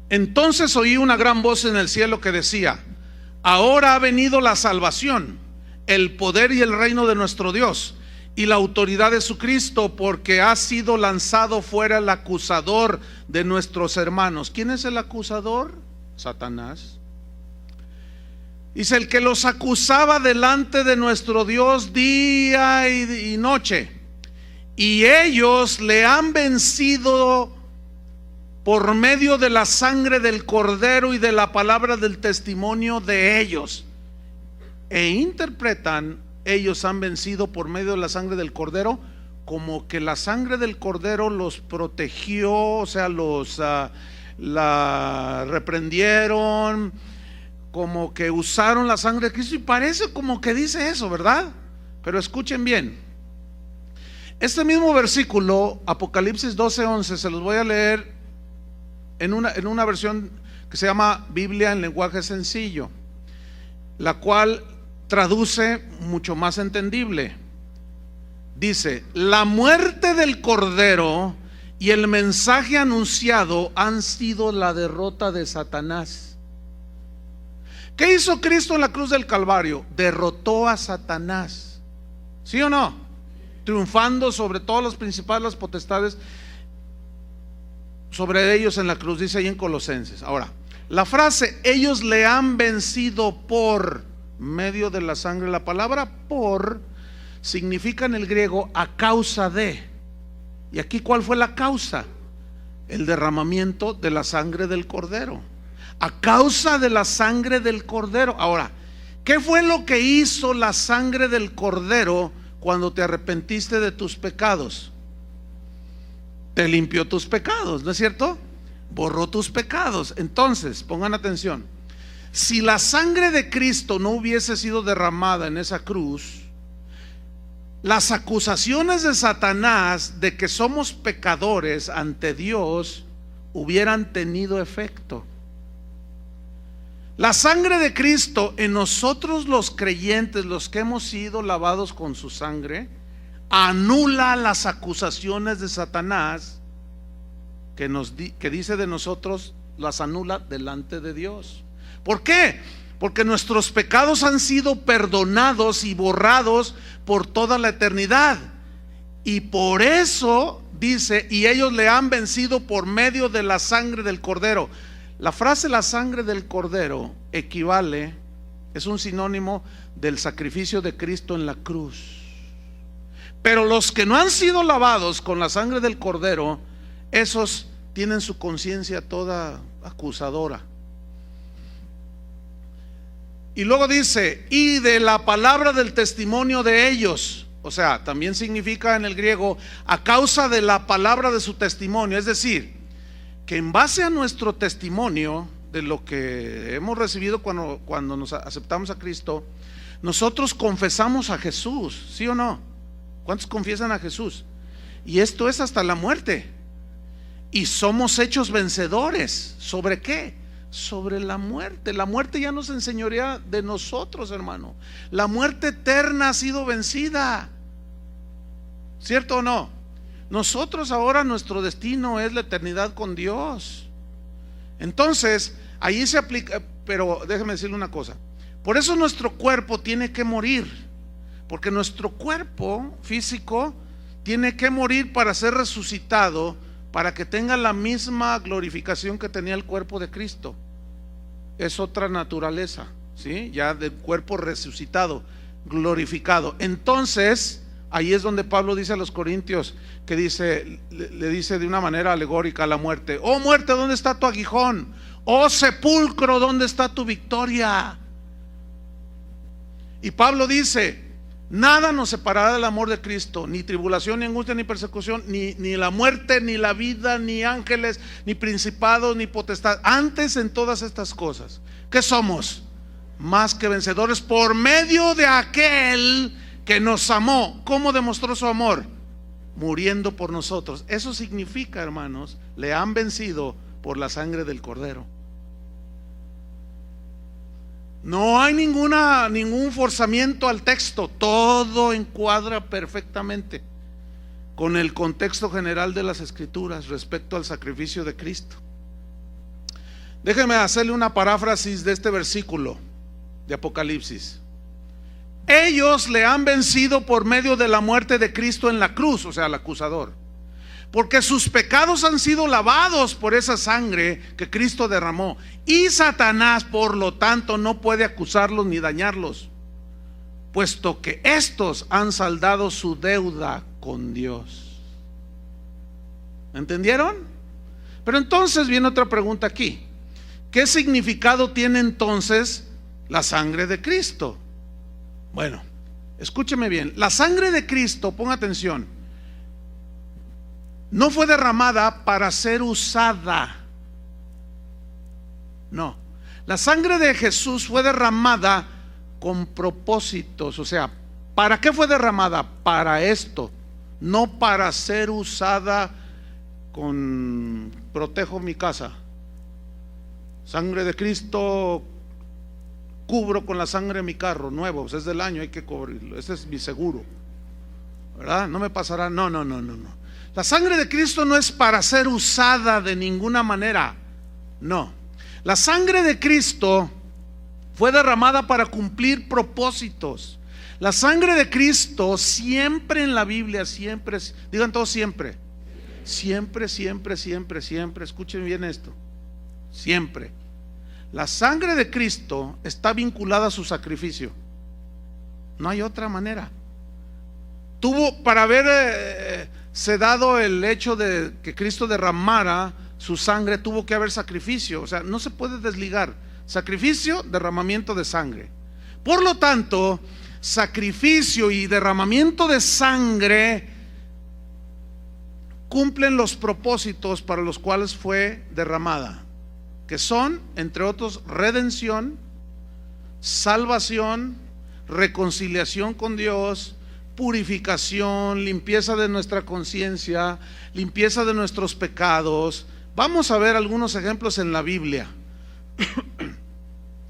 entonces oí una gran voz en el cielo que decía, ahora ha venido la salvación, el poder y el reino de nuestro Dios y la autoridad de su Cristo, porque ha sido lanzado fuera el acusador de nuestros hermanos. ¿Quién es el acusador? Satanás. Dice, el que los acusaba delante de nuestro Dios día y noche, y ellos le han vencido por medio de la sangre del Cordero y de la palabra del testimonio de ellos. E interpretan, ellos han vencido por medio de la sangre del Cordero, como que la sangre del Cordero los protegió, o sea, la reprendieron, como que usaron la sangre de Cristo, y parece como que dice eso, ¿verdad? Pero escuchen bien, este mismo versículo, Apocalipsis 12:11, se los voy a leer en una versión que se llama Biblia en lenguaje sencillo. la cual traduce mucho más entendible. Dice: la muerte del Cordero y el mensaje anunciado han sido la derrota de Satanás. ¿Qué hizo Cristo en la cruz del Calvario? Derrotó a Satanás, ¿sí o no? Triunfando sobre todos los principados, las potestades, sobre ellos en la cruz, dice ahí en Colosenses. Ahora, la frase ellos le han vencido por medio de la sangre, la palabra por significa en el griego a causa de. Y aquí, ¿cuál fue la causa? El derramamiento de la sangre del Cordero. A causa de la sangre del Cordero. Ahora, ¿qué fue lo que hizo la sangre del Cordero cuando te arrepentiste de tus pecados? Te limpió tus pecados, ¿no es cierto? Borró tus pecados. Entonces, pongan atención, si la sangre de Cristo no hubiese sido derramada en esa cruz, las acusaciones de Satanás de que somos pecadores ante Dios hubieran tenido efecto. La sangre de Cristo en nosotros los creyentes, los que hemos sido lavados con su sangre, anula las acusaciones de Satanás que dice de nosotros, las anula delante de Dios. ¿Por qué? Porque nuestros pecados han sido perdonados y borrados por toda la eternidad. Y por eso dice, y ellos le han vencido por medio de la sangre del Cordero. La frase la sangre del Cordero equivale, es un sinónimo del sacrificio de Cristo en la cruz. Pero los que no han sido lavados con la sangre del Cordero, esos tienen su conciencia toda acusadora. Y luego dice, y de la palabra del testimonio de ellos. O sea, también significa en el griego, a causa de la palabra de su testimonio. Es decir, que en base a nuestro testimonio de lo que hemos recibido cuando nos aceptamos a Cristo, nosotros confesamos a Jesús, ¿sí o no? ¿Cuántos confiesan a Jesús? Y esto es hasta la muerte. Y somos hechos vencedores. ¿Sobre qué? Sobre la muerte. La muerte ya nos enseñorea de nosotros, hermano. La muerte eterna ha sido vencida, ¿cierto o no? Nosotros ahora, nuestro destino es la eternidad con Dios. Entonces, ahí se aplica. Pero déjeme decirle una cosa. Por eso nuestro cuerpo tiene que morir, porque nuestro cuerpo físico tiene que morir para ser resucitado, para que tenga la misma glorificación que tenía el cuerpo de Cristo. Es otra naturaleza, ¿sí? Ya del cuerpo resucitado, glorificado. Entonces, ahí es donde Pablo dice a los corintios, que dice, le dice de una manera alegórica a la muerte: oh muerte, ¿dónde está tu aguijón? Oh sepulcro, ¿dónde está tu victoria? Y Pablo dice: nada nos separará del amor de Cristo, ni tribulación, ni angustia, ni persecución, ni la muerte, ni la vida, ni ángeles, ni principados, ni potestad. Antes, en todas estas cosas, ¿qué somos? Más que vencedores por medio de aquel que nos amó. ¿Cómo demostró su amor? Muriendo por nosotros. Eso significa, hermanos, le han vencido por la sangre del Cordero. No hay ningún forzamiento al texto. Todo encuadra perfectamente con el contexto general de las Escrituras respecto al sacrificio de Cristo. Déjeme hacerle una paráfrasis de este versículo de Apocalipsis. Ellos le han vencido por medio de la muerte de Cristo en la cruz, o sea, el acusador, porque sus pecados han sido lavados por esa sangre que Cristo derramó. Y Satanás, por lo tanto, no puede acusarlos ni dañarlos, puesto que estos han saldado su deuda con Dios. ¿Entendieron? Pero entonces viene otra pregunta aquí. ¿Qué significado tiene entonces la sangre de Cristo? Bueno, escúcheme bien. La sangre de Cristo, ponga atención, no fue derramada para ser usada. No, la sangre de Jesús fue derramada con propósitos. O sea, ¿para qué fue derramada? Para esto, no para ser usada con protejo mi casa. Sangre de Cristo cubro con la sangre de mi carro nuevo, pues es del año, hay que cubrirlo, ese es mi seguro, ¿verdad? No me pasará, no. La sangre de Cristo no es para ser usada de ninguna manera, no. La sangre de Cristo fue derramada para cumplir propósitos. La sangre de Cristo siempre en la Biblia, siempre, digan todos siempre, siempre, escuchen bien esto, siempre. La sangre de Cristo está vinculada a su sacrificio, no hay otra manera. Tuvo, para haberse dado el hecho de que Cristo derramara su sangre, tuvo que haber sacrificio, o sea, no se puede desligar. Sacrificio, derramamiento de sangre. Por lo tanto, sacrificio y derramamiento de sangre cumplen los propósitos para los cuales fue derramada, que son, entre otros, redención, salvación, reconciliación con Dios, purificación, limpieza de nuestra conciencia, limpieza de nuestros pecados. Vamos a ver algunos ejemplos en la Biblia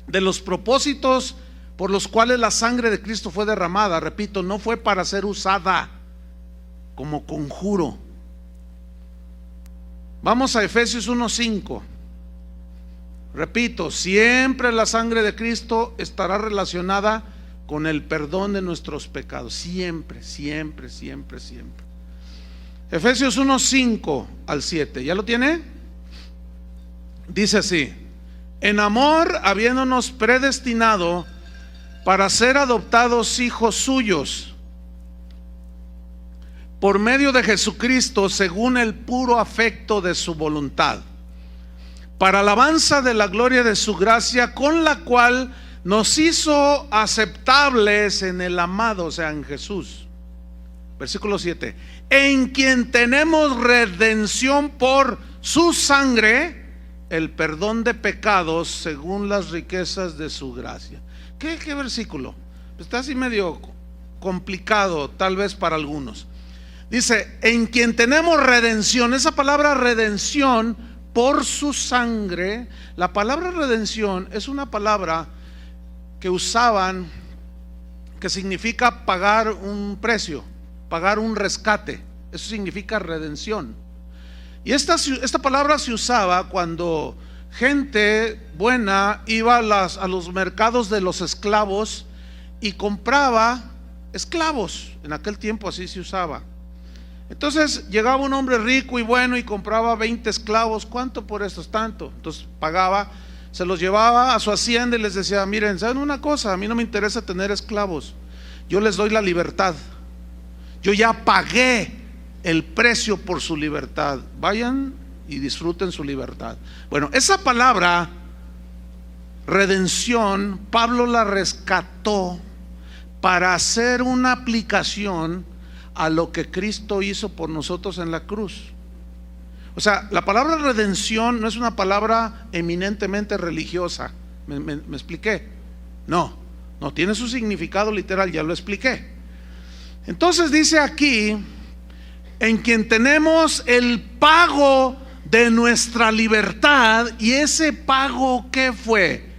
de los propósitos por los cuales la sangre de Cristo fue derramada. Repito, no fue para ser usada como conjuro. Vamos a Efesios 1:5. Repito, siempre la sangre de Cristo estará relacionada con el perdón de nuestros pecados. Siempre. Efesios 1:5 al 7. ¿Ya lo tiene? Dice así: en amor, habiéndonos predestinado para ser adoptados hijos suyos por medio de Jesucristo, según el puro afecto de su voluntad, para alabanza de la gloria de su gracia, con la cual nos hizo aceptables en el amado, o sea, en Jesús. Versículo 7: en quien tenemos redención por su sangre, el perdón de pecados según las riquezas de su gracia. ¿Qué versículo? Está así medio complicado tal vez para algunos. Dice, en quien tenemos redención. Esa palabra redención, por su sangre. La palabra redención es una palabra que usaban, que significa pagar un precio, pagar un rescate. Eso significa redención. Y esta palabra se usaba cuando gente buena iba a los mercados de los esclavos y compraba esclavos. En aquel tiempo así se usaba. Entonces llegaba un hombre rico y bueno y compraba 20 esclavos. ¿Cuánto por estos? Tanto. Entonces pagaba, se los llevaba a su hacienda y les decía: miren, ¿saben una cosa? A mí no me interesa tener esclavos, yo les doy la libertad, yo ya pagué el precio por su libertad, vayan y disfruten su libertad. Bueno, esa palabra redención, Pablo la rescató para hacer una aplicación a lo que Cristo hizo por nosotros en la cruz. O sea, la palabra redención no es una palabra eminentemente religiosa. ¿Me expliqué? No, tiene su significado literal, ya lo expliqué. Entonces dice aquí: en quien tenemos el pago de nuestra libertad. ¿Y ese pago qué fue?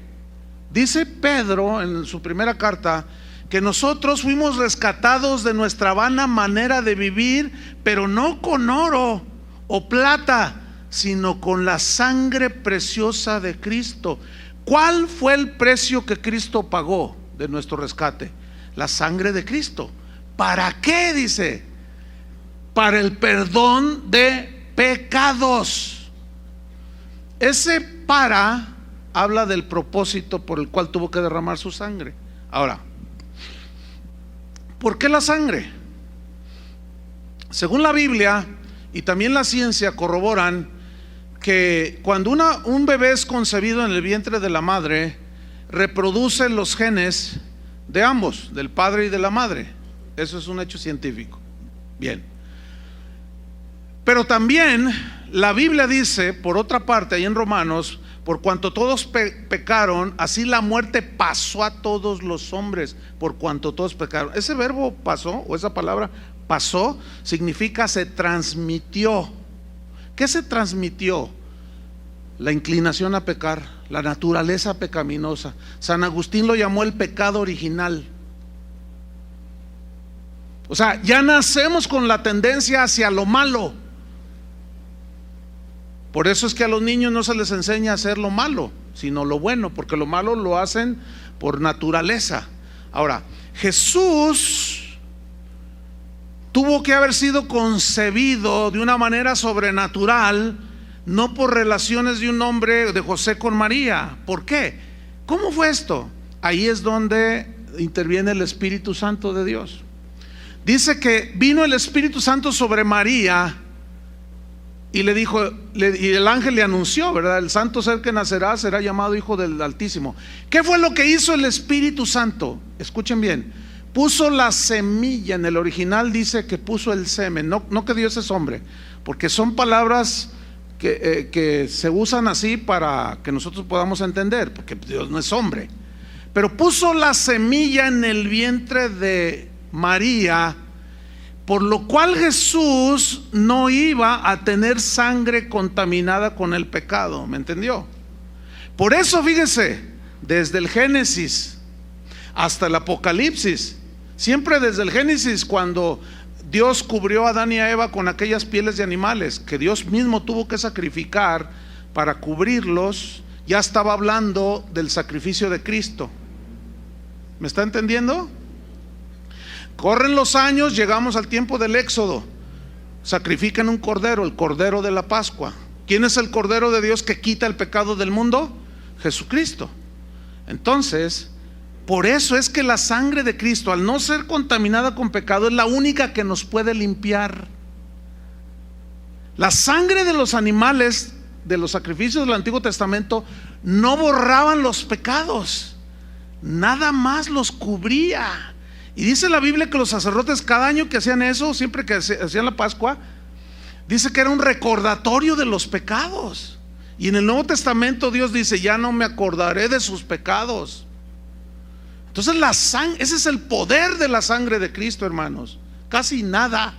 Dice Pedro en su primera carta que nosotros fuimos rescatados de nuestra vana manera de vivir, pero no con oro o plata, sino con la sangre preciosa de Cristo. ¿Cuál fue el precio que Cristo pagó de nuestro rescate? La sangre de Cristo. ¿Para qué? Dice: para el perdón de pecados. Ese para habla del propósito por el cual tuvo que derramar su sangre. Ahora, ¿por qué la sangre? Según la Biblia y también la ciencia corroboran que cuando un bebé es concebido en el vientre de la madre, reproduce los genes de ambos, del padre y de la madre. Eso es un hecho científico. Bien. Pero también la Biblia dice, por otra parte, ahí en Romanos: por cuanto todos pecaron, así la muerte pasó a todos los hombres, por cuanto todos pecaron. Ese verbo pasó, o esa palabra pasó, significa se transmitió. ¿Qué se transmitió? la inclinación a pecar, la naturaleza pecaminosa. San Agustín lo llamó el pecado original. O sea, ya nacemos con la tendencia hacia lo malo. Por eso es que a los niños no se les enseña a hacer lo malo, sino lo bueno, porque lo malo lo hacen por naturaleza. Ahora, Jesús tuvo que haber sido concebido de una manera sobrenatural, no por relaciones de un hombre, de José con María. ¿Por qué? ¿Cómo fue esto? Ahí es donde interviene el Espíritu Santo de Dios. Dice que vino el Espíritu Santo sobre María y le dijo, y el ángel le anunció, ¿verdad? El santo ser que nacerá será llamado Hijo del Altísimo. ¿Qué fue lo que hizo el Espíritu Santo? Escuchen bien. Puso la semilla. En el original dice que puso el semen, no que Dios es hombre, porque son palabras que se usan así para que nosotros podamos entender, porque Dios no es hombre. Pero puso la semilla en el vientre de María, por lo cual Jesús no iba a tener sangre contaminada con el pecado. ¿Me entendió? Por eso fíjese, desde el Génesis hasta el Apocalipsis, siempre desde el Génesis, cuando Dios cubrió a Adán y a Eva con aquellas pieles de animales que Dios mismo tuvo que sacrificar para cubrirlos, ya estaba hablando del sacrificio de Cristo. ¿Me está entendiendo? Corren los años, llegamos al tiempo del Éxodo. Sacrifican un cordero, el cordero de la Pascua. ¿Quién es el cordero de Dios que quita el pecado del mundo? Jesucristo. Entonces, por eso es que la sangre de Cristo, al no ser contaminada con pecado, es la única que nos puede limpiar. La sangre de los animales, de los sacrificios del Antiguo Testamento, no borraban los pecados, nada más los cubría. Y dice la Biblia que los sacerdotes, cada año que hacían eso, siempre que hacían la Pascua, dice que era un recordatorio de los pecados. Y en el Nuevo Testamento Dios dice: ya no me acordaré de sus pecados. Entonces ese es el poder de la sangre de Cristo, hermanos. Casi nada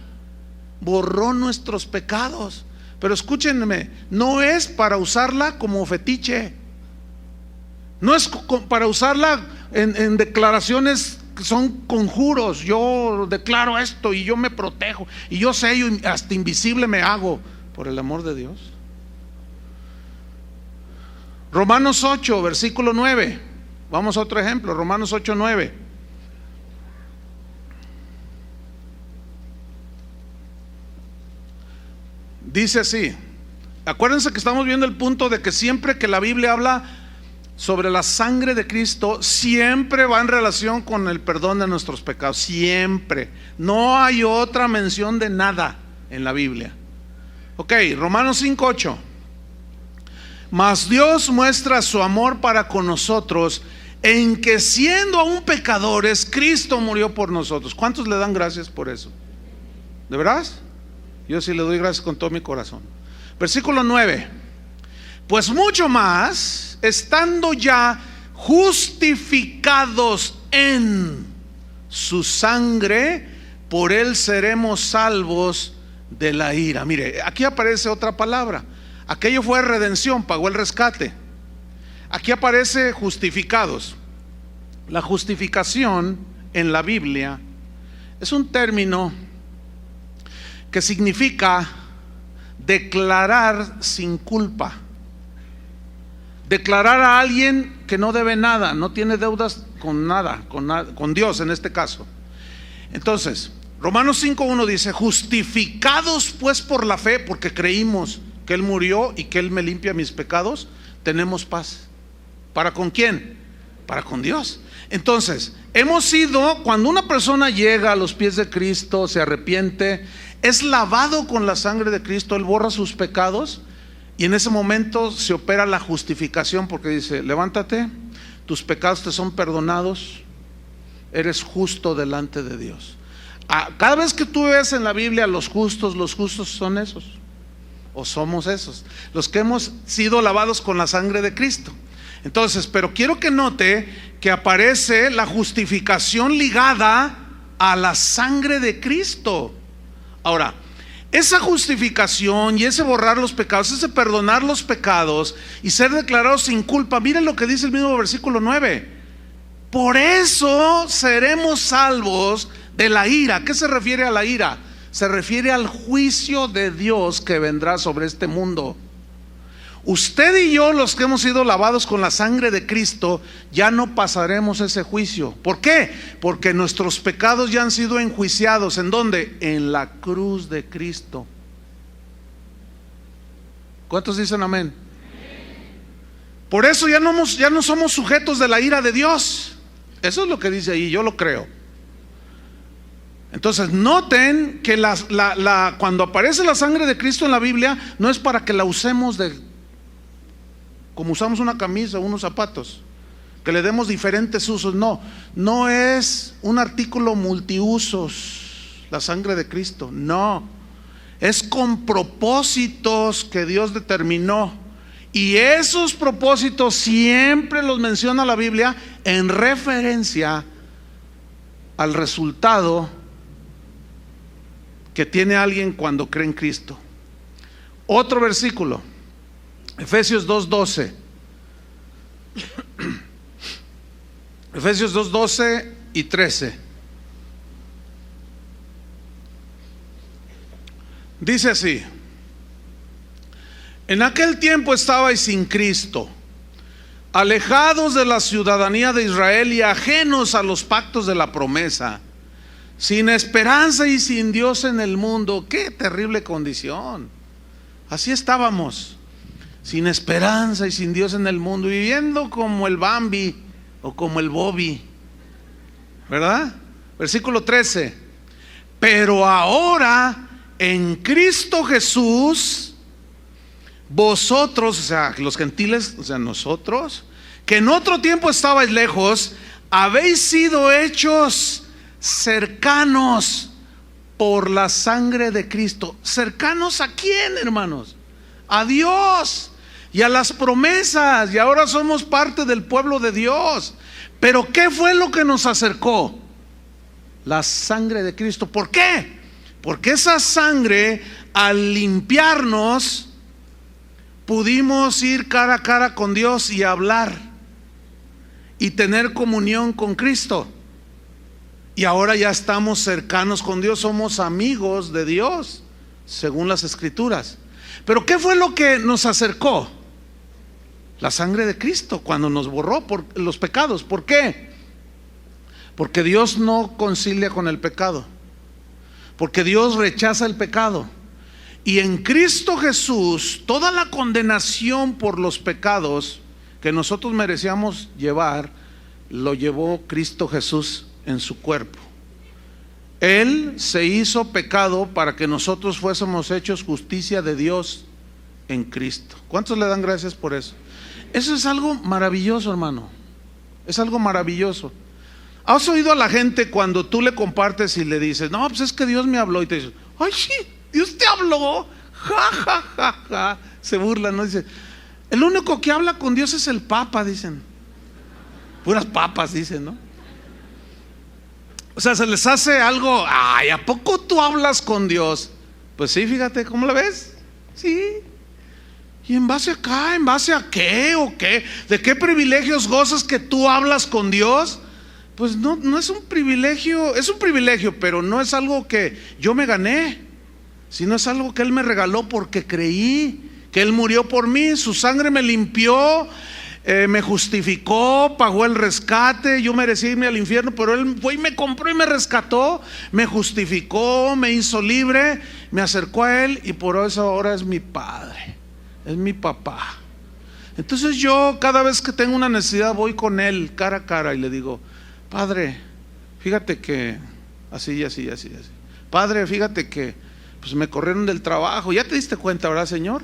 borró nuestros pecados. Pero escúchenme, no es para usarla como fetiche, no es para usarla en declaraciones que son conjuros. Yo declaro esto y yo me protejo y yo sé, yo hasta invisible me hago. Por el amor de Dios. Romanos 8, versículo 9. Vamos a otro ejemplo, Romanos 8, 9. Dice así. Acuérdense que estamos viendo el punto de que siempre que la Biblia habla sobre la sangre de Cristo, siempre va en relación con el perdón de nuestros pecados. Siempre. No hay otra mención de nada en la Biblia. Ok, Romanos 5, 8. Mas Dios muestra su amor para con nosotros en que, siendo aún pecadores, Cristo murió por nosotros. ¿Cuántos le dan gracias por eso? ¿De verdad? Yo sí le doy gracias con todo mi corazón. Versículo 9. Pues mucho más, estando ya justificados en su sangre, por él seremos salvos de la ira. Mire, aquí aparece otra palabra. Aquello fue redención, pagó el rescate. Aquí aparece justificados. La justificación en la Biblia es un término que significa declarar sin culpa. Declarar a alguien que no debe nada, no tiene deudas con nada, con Dios en este caso. Entonces, Romanos 5:1 dice: justificados pues por la fe, porque creímos que Él murió y que Él me limpia mis pecados, tenemos paz. ¿Para con quién? Para con Dios. Entonces, hemos sido, cuando una persona llega a los pies de Cristo, se arrepiente, es lavado con la sangre de Cristo, Él borra sus pecados. Y en ese momento se opera la justificación, porque dice: levántate, tus pecados te son perdonados, eres justo delante de Dios. Cada vez que tú ves en la Biblia los justos son esos, o somos esos, los que hemos sido lavados con la sangre de Cristo. Entonces, pero quiero que note que aparece la justificación ligada a la sangre de Cristo. Ahora, Esa justificación y ese borrar los pecados, ese perdonar los pecados y ser declarados sin culpa, miren lo que dice el mismo versículo 9. Por eso seremos salvos de la ira. ¿Qué se refiere a la ira? Se refiere al juicio de Dios que vendrá sobre este mundo. Usted y yo, los que hemos sido lavados con la sangre de Cristo, ya no pasaremos ese juicio. ¿Por qué? Porque nuestros pecados ya han sido enjuiciados. ¿En dónde? En la cruz de Cristo. ¿Cuántos dicen amén? Por eso ya no somos sujetos de la ira de Dios. Eso es lo que dice ahí, yo lo creo. Entonces noten que cuando aparece la sangre de Cristo en la Biblia, no es para que la usemos como usamos una camisa o unos zapatos, que le demos diferentes usos. No es un artículo multiusos la sangre de Cristo, no, es con propósitos que Dios determinó, y esos propósitos siempre los menciona la Biblia en referencia al resultado que tiene alguien cuando cree en Cristo. Otro versículo, Efesios 2:12. Efesios 2:12 y 13. Dice así: en aquel tiempo estabais sin Cristo, alejados de la ciudadanía de Israel y ajenos a los pactos de la promesa, sin esperanza y sin Dios en el mundo. Qué terrible condición. Así estábamos, sin esperanza y sin Dios en el mundo, viviendo como el Bambi o como el Bobby, ¿verdad? Versículo 13. Pero ahora en Cristo Jesús, vosotros, o sea, los gentiles, o sea, nosotros, que en otro tiempo estabais lejos, habéis sido hechos cercanos por la sangre de Cristo. ¿Cercanos a quién, hermanos? A Dios y a las promesas, y ahora somos parte del pueblo de Dios. Pero ¿qué fue lo que nos acercó? La sangre de Cristo. ¿Por qué? Porque esa sangre, al limpiarnos, pudimos ir cara a cara con Dios y hablar y tener comunión con Cristo. Y ahora ya estamos cercanos con Dios, somos amigos de Dios, según las Escrituras. Pero ¿qué fue lo que nos acercó? La sangre de Cristo, cuando nos borró por los pecados. ¿Por qué? Porque Dios no concilia con el pecado, porque Dios rechaza el pecado. Y en Cristo Jesús, toda la condenación por los pecados que nosotros merecíamos llevar, lo llevó Cristo Jesús en su cuerpo. Él se hizo pecado para que nosotros fuésemos hechos justicia de Dios en Cristo. ¿Cuántos le dan gracias por eso? Eso es algo maravilloso, hermano. Es algo maravilloso. ¿Has oído a la gente cuando tú le compartes y le dices: no, pues es que Dios me habló? Y te dice: ay, sí, Dios te habló. Ja, ja, ja, ja. Se burlan, ¿no? Dice: el único que habla con Dios es el Papa, dicen. Puras papas, dicen, ¿no? O sea, se les hace algo: ay, ¿a poco tú hablas con Dios? Pues sí, fíjate, ¿cómo la ves? Sí. ¿Y en base acá? ¿En base a qué o qué? ¿De qué privilegios gozas que tú hablas con Dios? Pues no es un privilegio, es un privilegio, pero no es algo que yo me gané, sino es algo que Él me regaló porque creí que Él murió por mí, su sangre me limpió, me justificó, pagó el rescate. Yo merecía irme al infierno, pero Él fue y me compró y me rescató, me justificó, me hizo libre, me acercó a Él, y por eso ahora es mi Padre, es mi papá. Entonces yo, cada vez que tengo una necesidad, voy con Él cara a cara y le digo: Padre, fíjate que así, así, así, así. Padre, fíjate que pues me corrieron del trabajo. ¿Ya te diste cuenta, verdad, Señor?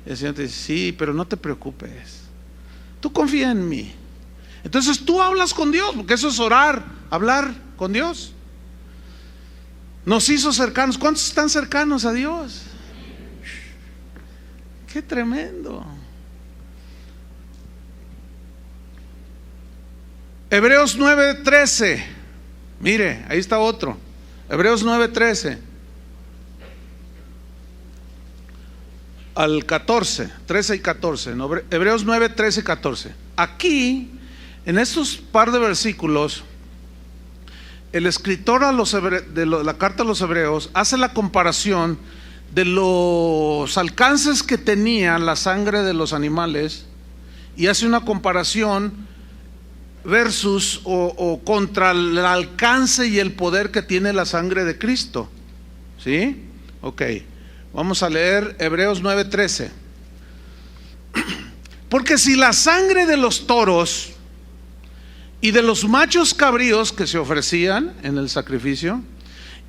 Y el Señor te dice: sí, pero no te preocupes, tú confía en mí. Entonces tú hablas con Dios, porque eso es orar, hablar con Dios. Nos hizo cercanos. ¿Cuántos están cercanos a Dios? ¡Qué tremendo! Hebreos 9:13. Mire, ahí está otro. Hebreos 9:13. al 14, 13 y 14, ¿no? Hebreos 9, 13 y 14. Aquí, en estos par de versículos, el escritor de la carta a los Hebreos hace la comparación de los alcances que tenía la sangre de los animales y hace una comparación versus o contra el alcance y el poder que tiene la sangre de Cristo. ¿Sí? Ok, vamos a leer Hebreos 9:13. Porque si la sangre de los toros y de los machos cabríos que se ofrecían en el sacrificio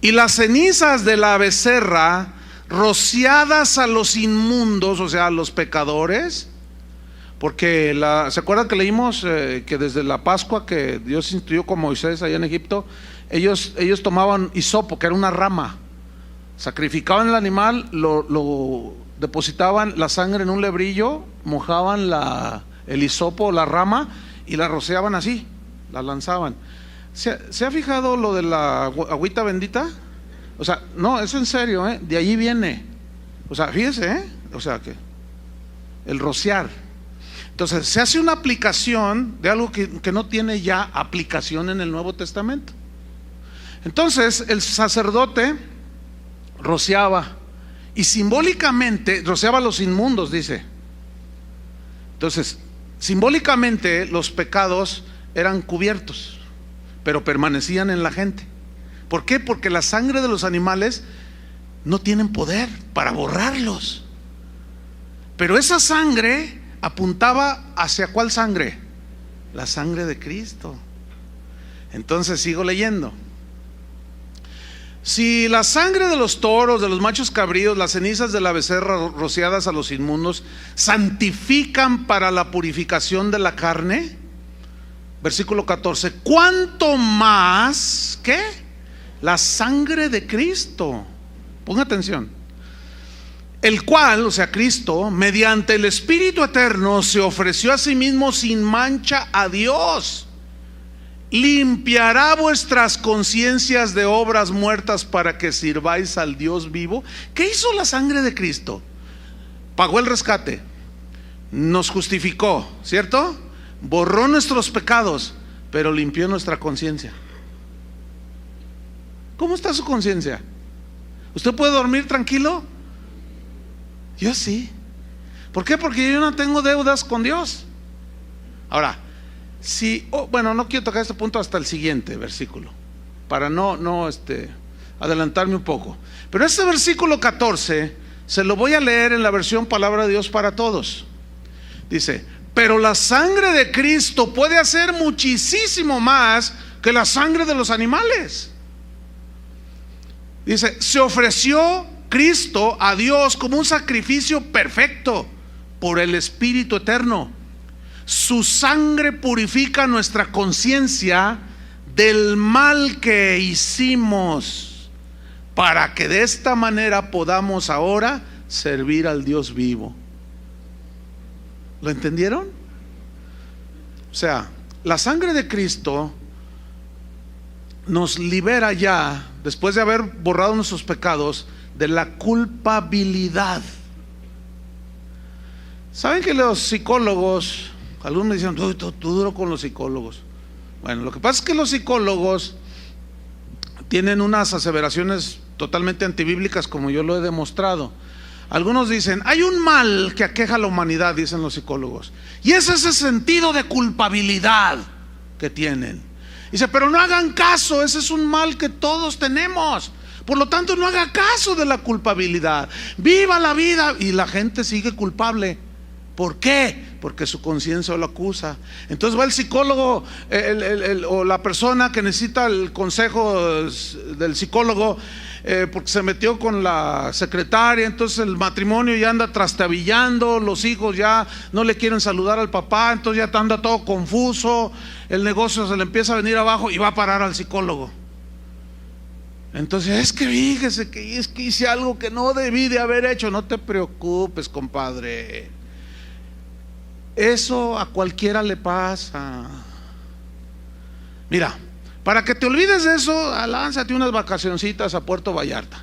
y las cenizas de la becerra rociadas a los inmundos, o sea, a los pecadores, porque ¿se acuerdan que leímos que desde la Pascua que Dios instituyó con Moisés allá en Egipto, ellos tomaban hisopo, que era una rama, sacrificaban el animal, lo depositaban la sangre en un lebrillo, mojaban el hisopo, la rama, y la rociaban así, la lanzaban. ¿Se ha fijado lo de la agüita bendita? O sea, no, eso en serio, de allí viene. O sea, fíjese, o sea, que el rociar. Entonces, se hace una aplicación de algo que no tiene ya aplicación en el Nuevo Testamento. Entonces, el sacerdote rociaba, y simbólicamente rociaba a los inmundos, dice. Entonces, simbólicamente los pecados eran cubiertos, pero permanecían en la gente. ¿Por qué? Porque la sangre de los animales no tienen poder para borrarlos. Pero esa sangre apuntaba hacia ¿cuál sangre? La sangre de Cristo. Entonces sigo leyendo. Si la sangre de los toros, de los machos cabríos, las cenizas de la becerra rociadas a los inmundos santifican para la purificación de la carne, versículo 14, ¿cuánto más qué? La sangre de Cristo. Ponga atención. El cual, o sea, Cristo, mediante el Espíritu eterno se ofreció a sí mismo sin mancha a Dios, limpiará vuestras conciencias de obras muertas para que sirváis al Dios vivo. ¿Qué hizo la sangre de Cristo? Pagó el rescate, nos justificó, ¿cierto? Borró nuestros pecados, pero limpió nuestra conciencia. ¿Cómo está su conciencia? ¿Usted puede dormir tranquilo? Yo sí. ¿Por qué? Porque yo no tengo deudas con Dios. Ahora, bueno, no quiero tocar este punto hasta el siguiente versículo, para no adelantarme un poco. Pero este versículo 14 se lo voy a leer en la versión Palabra de Dios para Todos. Dice: pero la sangre de Cristo puede hacer muchísimo más que la sangre de los animales. Dice: se ofreció Cristo a Dios como un sacrificio perfecto por el Espíritu eterno. Su sangre purifica nuestra conciencia del mal que hicimos, para que de esta manera podamos ahora servir al Dios vivo. ¿Lo entendieron? O sea, la sangre de Cristo nos libera ya, después de haber borrado nuestros pecados, de la culpabilidad. ¿Saben que los psicólogos, algunos me dicen, tú duro con los psicólogos? Bueno, lo que pasa es que los psicólogos tienen unas aseveraciones totalmente antibíblicas, como yo lo he demostrado. Algunos dicen, hay un mal que aqueja a la humanidad, dicen los psicólogos, y es ese sentido de culpabilidad que tienen. Dice, pero no hagan caso, ese es un mal que todos tenemos. Por lo tanto, no haga caso de la culpabilidad. Viva la vida. Y la gente sigue culpable. ¿Por qué? Porque su conciencia lo acusa. Entonces va el psicólogo o la persona que necesita el consejo del psicólogo, porque se metió con la secretaria. Entonces el matrimonio ya anda trastabillando, los hijos ya no le quieren saludar al papá, entonces ya anda todo confuso, el negocio se le empieza a venir abajo y va a parar al psicólogo. Entonces, es que fíjese que hice algo que no debí de haber hecho. No te preocupes, compadre, eso a cualquiera le pasa. Mira, para que te olvides de eso, lánzate unas vacacioncitas a Puerto Vallarta.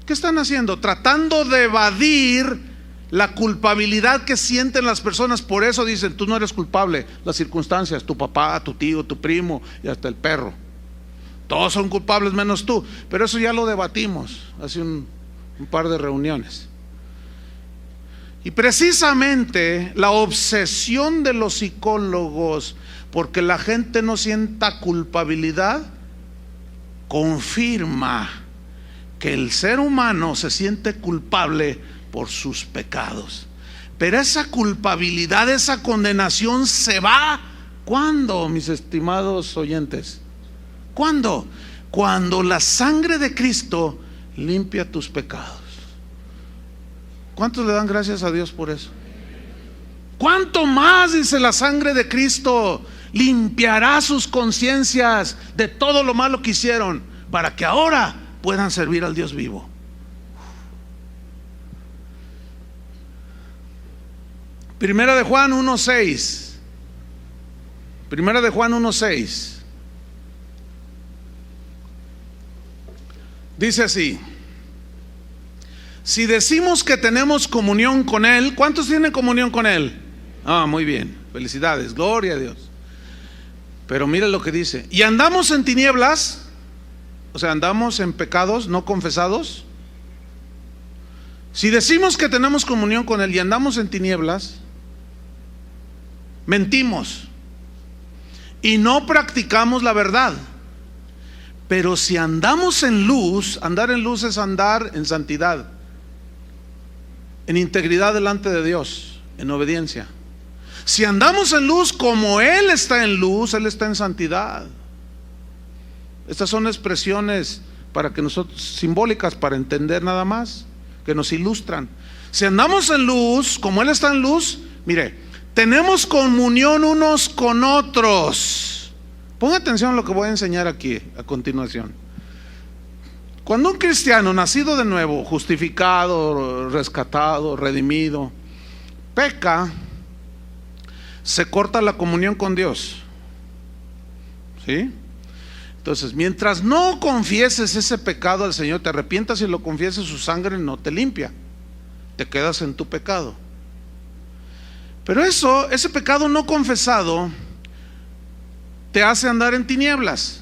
¿Qué están haciendo? Tratando de evadir la culpabilidad que sienten las personas. Por eso dicen, tú no eres culpable. Las circunstancias, tu papá, tu tío, tu primo y hasta el perro, todos son culpables menos tú. Pero eso ya lo debatimos hace un par de reuniones. Y precisamente la obsesión de los psicólogos porque la gente no sienta culpabilidad confirma que el ser humano se siente culpable por sus pecados. Pero esa culpabilidad, esa condenación se va. ¿Cuándo, mis estimados oyentes? ¿Cuándo? Cuando la sangre de Cristo limpia tus pecados. ¿Cuántos le dan gracias a Dios por eso? ¿Cuánto más, dice, la sangre de Cristo limpiará sus conciencias de todo lo malo que hicieron, para que ahora puedan servir al Dios vivo? Primera de Juan 1:6. Primera de Juan 1:6. Dice así: si decimos que tenemos comunión con Él, ¿cuántos tienen comunión con Él? Muy bien, felicidades, gloria a Dios. Pero mira lo que dice: y andamos en tinieblas, o sea, andamos en pecados no confesados. Si decimos que tenemos comunión con Él y andamos en tinieblas, mentimos y no practicamos la verdad. Pero si andamos en luz, andar en luz es andar en santidad, en integridad delante de Dios, en obediencia. Si andamos en luz como Él está en luz, Él está en santidad. Estas son expresiones para que nosotros, simbólicas para entender nada más, que nos ilustran. Si andamos en luz como Él está en luz, mire, tenemos comunión unos con otros. Ponga atención a lo que voy a enseñar aquí a continuación. Cuando un cristiano nacido de nuevo, justificado, rescatado, redimido, peca, se corta la comunión con Dios. ¿Sí? Entonces, mientras no confieses ese pecado al Señor, te arrepientas y lo confieses, su sangre no te limpia, te quedas en tu pecado. Pero ese pecado no confesado te hace andar en tinieblas.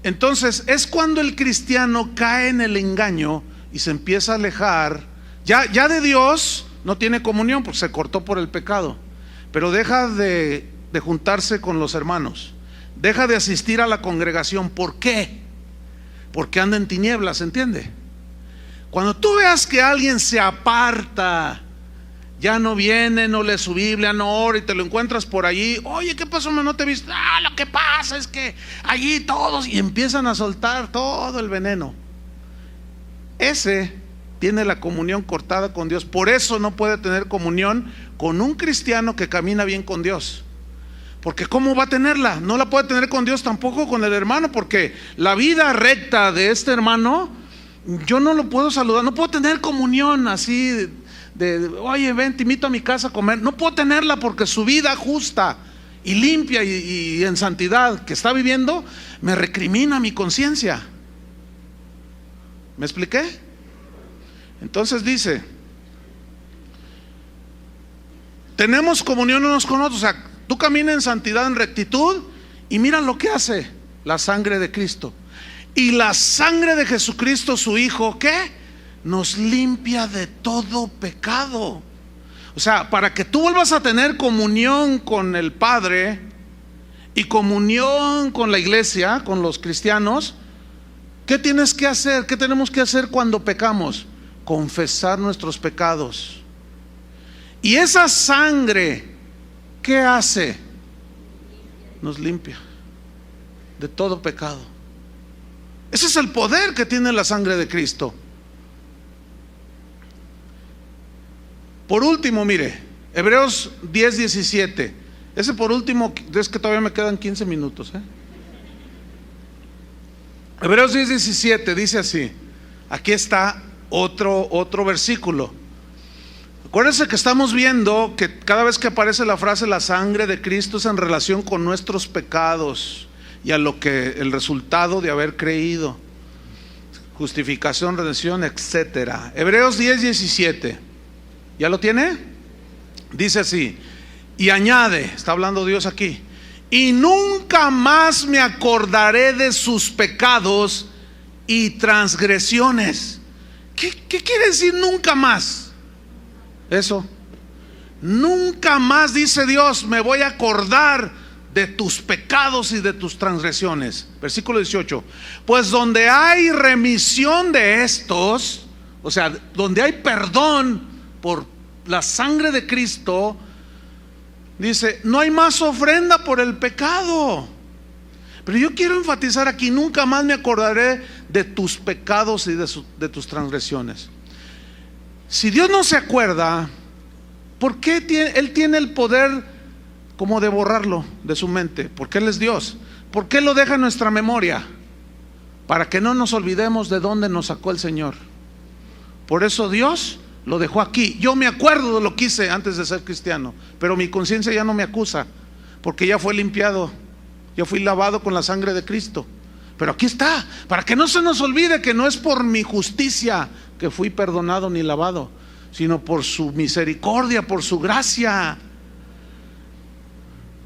Entonces es cuando el cristiano cae en el engaño y se empieza a alejar ya de Dios. No tiene comunión porque se cortó por el pecado, pero deja de juntarse con los hermanos, deja de asistir a la congregación. ¿Por qué? Porque anda en tinieblas, ¿entiende? Cuando tú veas que alguien se aparta, ya no viene, no lee su Biblia, no ora, y te lo encuentras por allí: oye, ¿qué pasó? No te viste. Lo que pasa es que allí todos, y empiezan a soltar todo el veneno. Ese tiene la comunión cortada con Dios. Por eso no puede tener comunión con un cristiano que camina bien con Dios. Porque ¿cómo va a tenerla? No la puede tener con Dios, tampoco con el hermano, porque la vida recta de este hermano, yo no lo puedo saludar, no puedo tener comunión así oye, ven, te invito a mi casa a comer. No puedo tenerla porque su vida justa y limpia y en santidad que está viviendo me recrimina mi conciencia. ¿Me expliqué? Entonces dice, tenemos comunión unos con otros. O sea, tú caminas en santidad, en rectitud, y mira lo que hace la sangre de Cristo. Y la sangre de Jesucristo, su Hijo, ¿qué? Nos limpia de todo pecado. O sea, para que tú vuelvas a tener comunión con el Padre y comunión con la iglesia, con los cristianos, ¿qué tienes que hacer? ¿Qué tenemos que hacer cuando pecamos? Confesar nuestros pecados. Y esa sangre, ¿qué hace? Nos limpia de todo pecado. Ese es el poder que tiene la sangre de Cristo. Por último, mire, Hebreos 10:17. Ese por último, es que todavía me quedan 15 minutos. Hebreos 10:17 dice así. Aquí está otro versículo. Acuérdense que estamos viendo que cada vez que aparece la frase la sangre de Cristo es en relación con nuestros pecados y a lo que el resultado de haber creído. justificación, redención, etcétera. Hebreos 10:17. ¿Ya lo tiene? Dice así, y añade, está hablando Dios aquí, y nunca más me acordaré de sus pecados y transgresiones. ¿Qué quiere decir nunca más? Eso. Nunca más, dice Dios, me voy a acordar de tus pecados y de tus transgresiones. Versículo 18. Pues donde hay remisión de estos, o sea, donde hay perdón por la sangre de Cristo, dice, no hay más ofrenda por el pecado. Pero yo quiero enfatizar aquí, nunca más me acordaré de tus pecados y de tus transgresiones. Si Dios no se acuerda, ¿por qué Él tiene el poder como de borrarlo de su mente? Porque Él es Dios. ¿Por qué lo deja en nuestra memoria? Para que no nos olvidemos de dónde nos sacó el Señor. Por eso Dios lo dejó aquí. Yo me acuerdo de lo que hice antes de ser cristiano, pero mi conciencia ya no me acusa, porque ya fue limpiado. Yo fui lavado con la sangre de Cristo. Pero aquí está, para que no se nos olvide que no es por mi justicia que fui perdonado ni lavado, sino por su misericordia, por su gracia.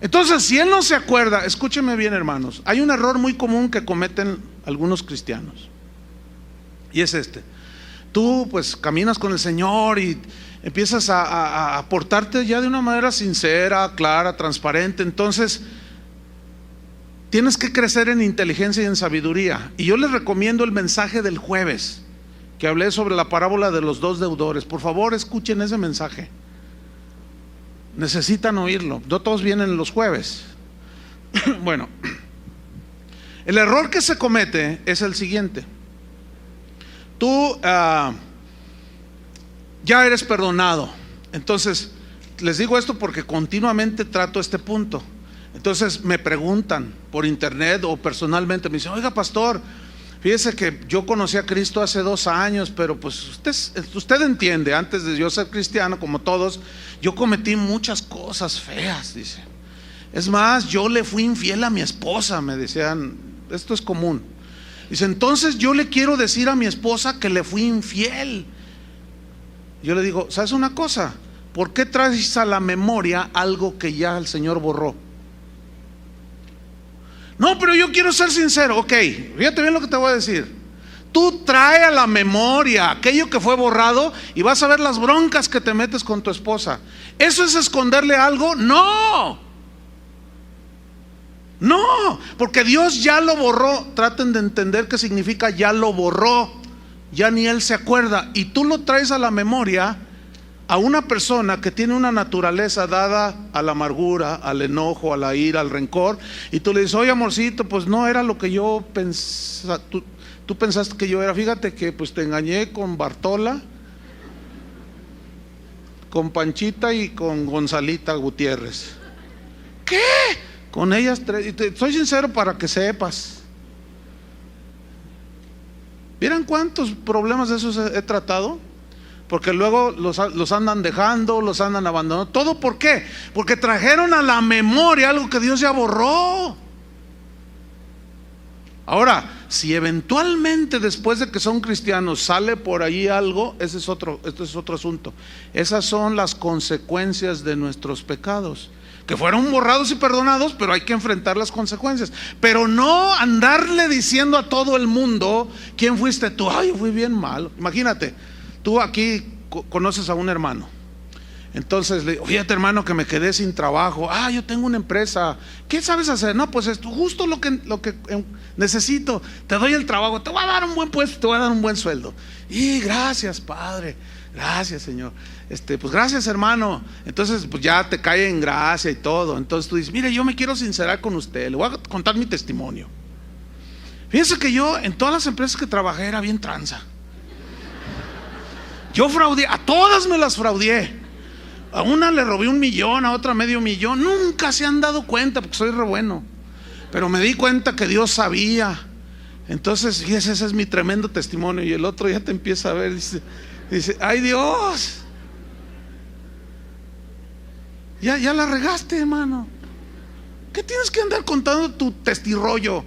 Entonces, si Él no se acuerda, escúcheme bien, hermanos, hay un error muy común que cometen algunos cristianos, y es este. Tú pues caminas con el Señor y empiezas a portarte ya de una manera sincera, clara, transparente. Entonces tienes que crecer en inteligencia y en sabiduría. Y yo les recomiendo el mensaje del jueves, que hablé sobre la parábola de los dos deudores. Por favor, escuchen ese mensaje. Necesitan oírlo. No todos vienen los jueves. Bueno, el error que se comete es el siguiente. Tú ya eres perdonado. Entonces, les digo esto porque continuamente trato este punto. Entonces me preguntan por internet o personalmente, me dicen, oiga pastor, fíjese que yo conocí a Cristo hace 2 años, pero pues usted entiende, antes de yo ser cristiano, como todos, yo cometí muchas cosas feas, dice. Es más, yo le fui infiel a mi esposa, me decían, esto es común. Dice, entonces yo le quiero decir a mi esposa que le fui infiel. Yo le digo, ¿sabes una cosa? ¿Por qué traes a la memoria algo que ya el Señor borró? No, pero yo quiero ser sincero. Ok, fíjate bien lo que te voy a decir. Tú trae a la memoria aquello que fue borrado y vas a ver las broncas que te metes con tu esposa. ¿Eso es esconderle algo? No. No, porque Dios ya lo borró. Traten de entender qué significa ya lo borró. Ya ni Él se acuerda. Y tú lo traes a la memoria a una persona que tiene una naturaleza dada a la amargura, al enojo, a la ira, al rencor, y tú le dices, oye amorcito, pues no era lo que yo pensaba, tú pensaste que yo era. Fíjate que pues te engañé con Bartola, con Panchita y con Gonzalita Gutiérrez. ¿Qué? Con ellas 3. Y soy sincero para que sepas. ¿Vieran cuántos problemas de esos he tratado? Porque luego los andan dejando, los andan abandonando. ¿Todo por qué? Porque trajeron a la memoria algo que Dios ya borró. Ahora, si eventualmente después de que son cristianos sale por ahí algo, este es otro asunto. Esas son las consecuencias de nuestros pecados, que fueron borrados y perdonados, pero hay que enfrentar las consecuencias. Pero no andarle diciendo a todo el mundo, ¿quién fuiste tú? Ay, yo fui bien malo. Imagínate, tú aquí conoces a un hermano. Entonces le digo, fíjate hermano que me quedé sin trabajo. Yo tengo una empresa. ¿Qué sabes hacer? No, pues esto, justo lo que necesito. Te doy el trabajo, te voy a dar un buen puesto, te voy a dar un buen sueldo. Y gracias Padre, gracias Señor. Pues gracias hermano. Entonces pues ya te cae en gracia y todo. Entonces tú dices, mire, yo me quiero sincerar con usted, le voy a contar mi testimonio. Fíjense que yo en todas las empresas que trabajé era bien tranza. Yo fraudé, a todas me las fraudé. A una le robé 1 millón, a otra medio millón. Nunca se han dado cuenta porque soy re bueno. Pero me di cuenta que Dios sabía. Entonces, fíjese, ese es mi tremendo testimonio. Y el otro ya te empieza a ver, dice, ay Dios, ya la regaste, hermano. ¿Qué tienes que andar contando tu testirollo?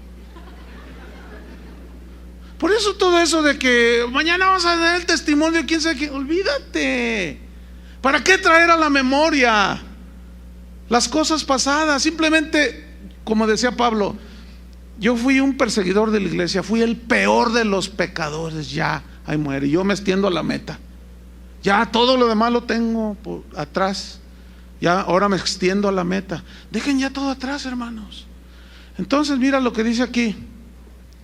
Por eso todo eso de que mañana vamos a dar el testimonio de quién sabe quién, olvídate. ¿Para qué traer a la memoria las cosas pasadas? Simplemente, como decía Pablo, yo fui un perseguidor de la iglesia, fui el peor de los pecadores, ya, ahí muere, yo me extiendo a la meta. Ya todo lo demás lo tengo por atrás. Ya ahora me extiendo a la meta. Dejen ya todo atrás, hermanos. Entonces mira lo que dice aquí: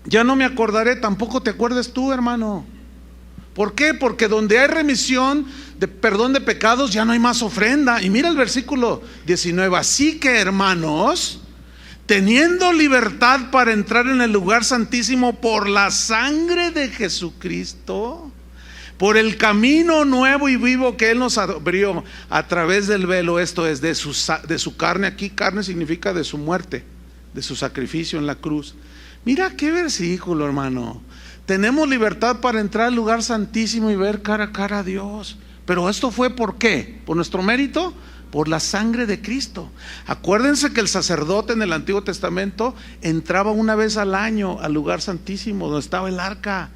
ya no me acordaré, tampoco te acuerdes tú, hermano. ¿Por qué? Porque donde hay remisión de perdón de pecados, ya no hay más ofrenda. Y mira el versículo 19: así que, hermanos, teniendo libertad para entrar en el lugar santísimo por la sangre de Jesucristo, por el camino nuevo y vivo que Él nos abrió a través del velo, esto es, de su carne. Aquí carne significa de su muerte, de su sacrificio en la cruz. Mira qué versículo, hermano. Tenemos libertad para entrar al lugar santísimo y ver cara a cara a Dios. Pero esto fue ¿por qué? ¿Por nuestro mérito? Por la sangre de Cristo. Acuérdense que el sacerdote en el Antiguo Testamento entraba una vez al año al lugar santísimo donde estaba el arca.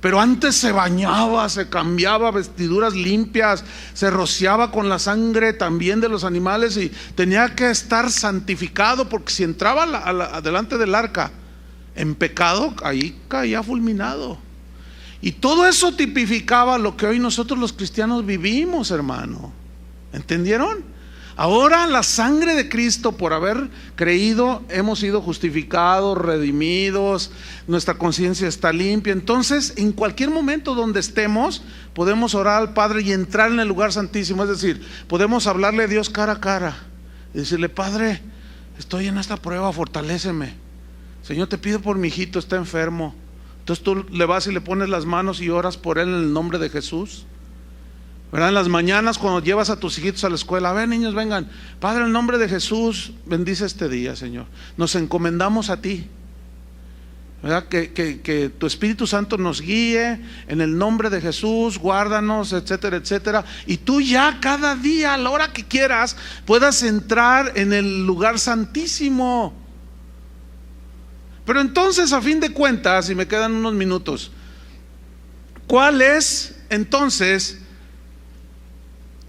Pero antes se bañaba, se cambiaba vestiduras limpias, se rociaba con la sangre también de los animales y tenía que estar santificado, porque si entraba delante del arca en pecado, ahí caía fulminado. Y todo eso tipificaba lo que hoy nosotros los cristianos vivimos, hermano. ¿Entendieron? Ahora la sangre de Cristo, por haber creído, hemos sido justificados, redimidos, nuestra conciencia está limpia. Entonces, en cualquier momento donde estemos, podemos orar al Padre y entrar en el lugar santísimo. Es decir, podemos hablarle a Dios cara a cara y decirle: Padre, estoy en esta prueba, fortaléceme. Señor, te pido por mi hijito, está enfermo. Entonces tú le vas y le pones las manos y oras por él en el nombre de Jesús. ¿Verdad? En las mañanas cuando llevas a tus hijitos a la escuela: a ver, niños, vengan, Padre, en el nombre de Jesús, bendice este día, Señor. Nos encomendamos a ti, ¿verdad? Que tu Espíritu Santo nos guíe en el nombre de Jesús, guárdanos, etcétera, etcétera. Y tú ya cada día, a la hora que quieras, puedas entrar en el lugar santísimo. Pero entonces, a fin de cuentas, y me quedan unos minutos, ¿cuál es entonces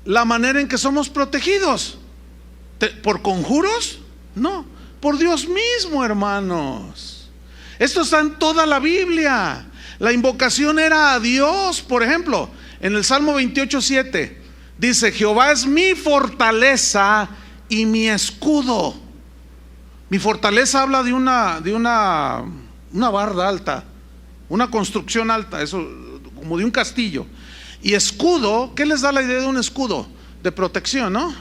la manera en que somos protegidos? ¿Por conjuros? No, por Dios mismo, hermanos. Esto está en toda la Biblia. La invocación era a Dios. Por ejemplo, en el Salmo 28:7 dice: Jehová es mi fortaleza y mi escudo. Mi fortaleza habla de una barda alta, una construcción alta, eso como de un castillo. Y escudo, ¿qué les da la idea de un escudo? De protección, ¿no?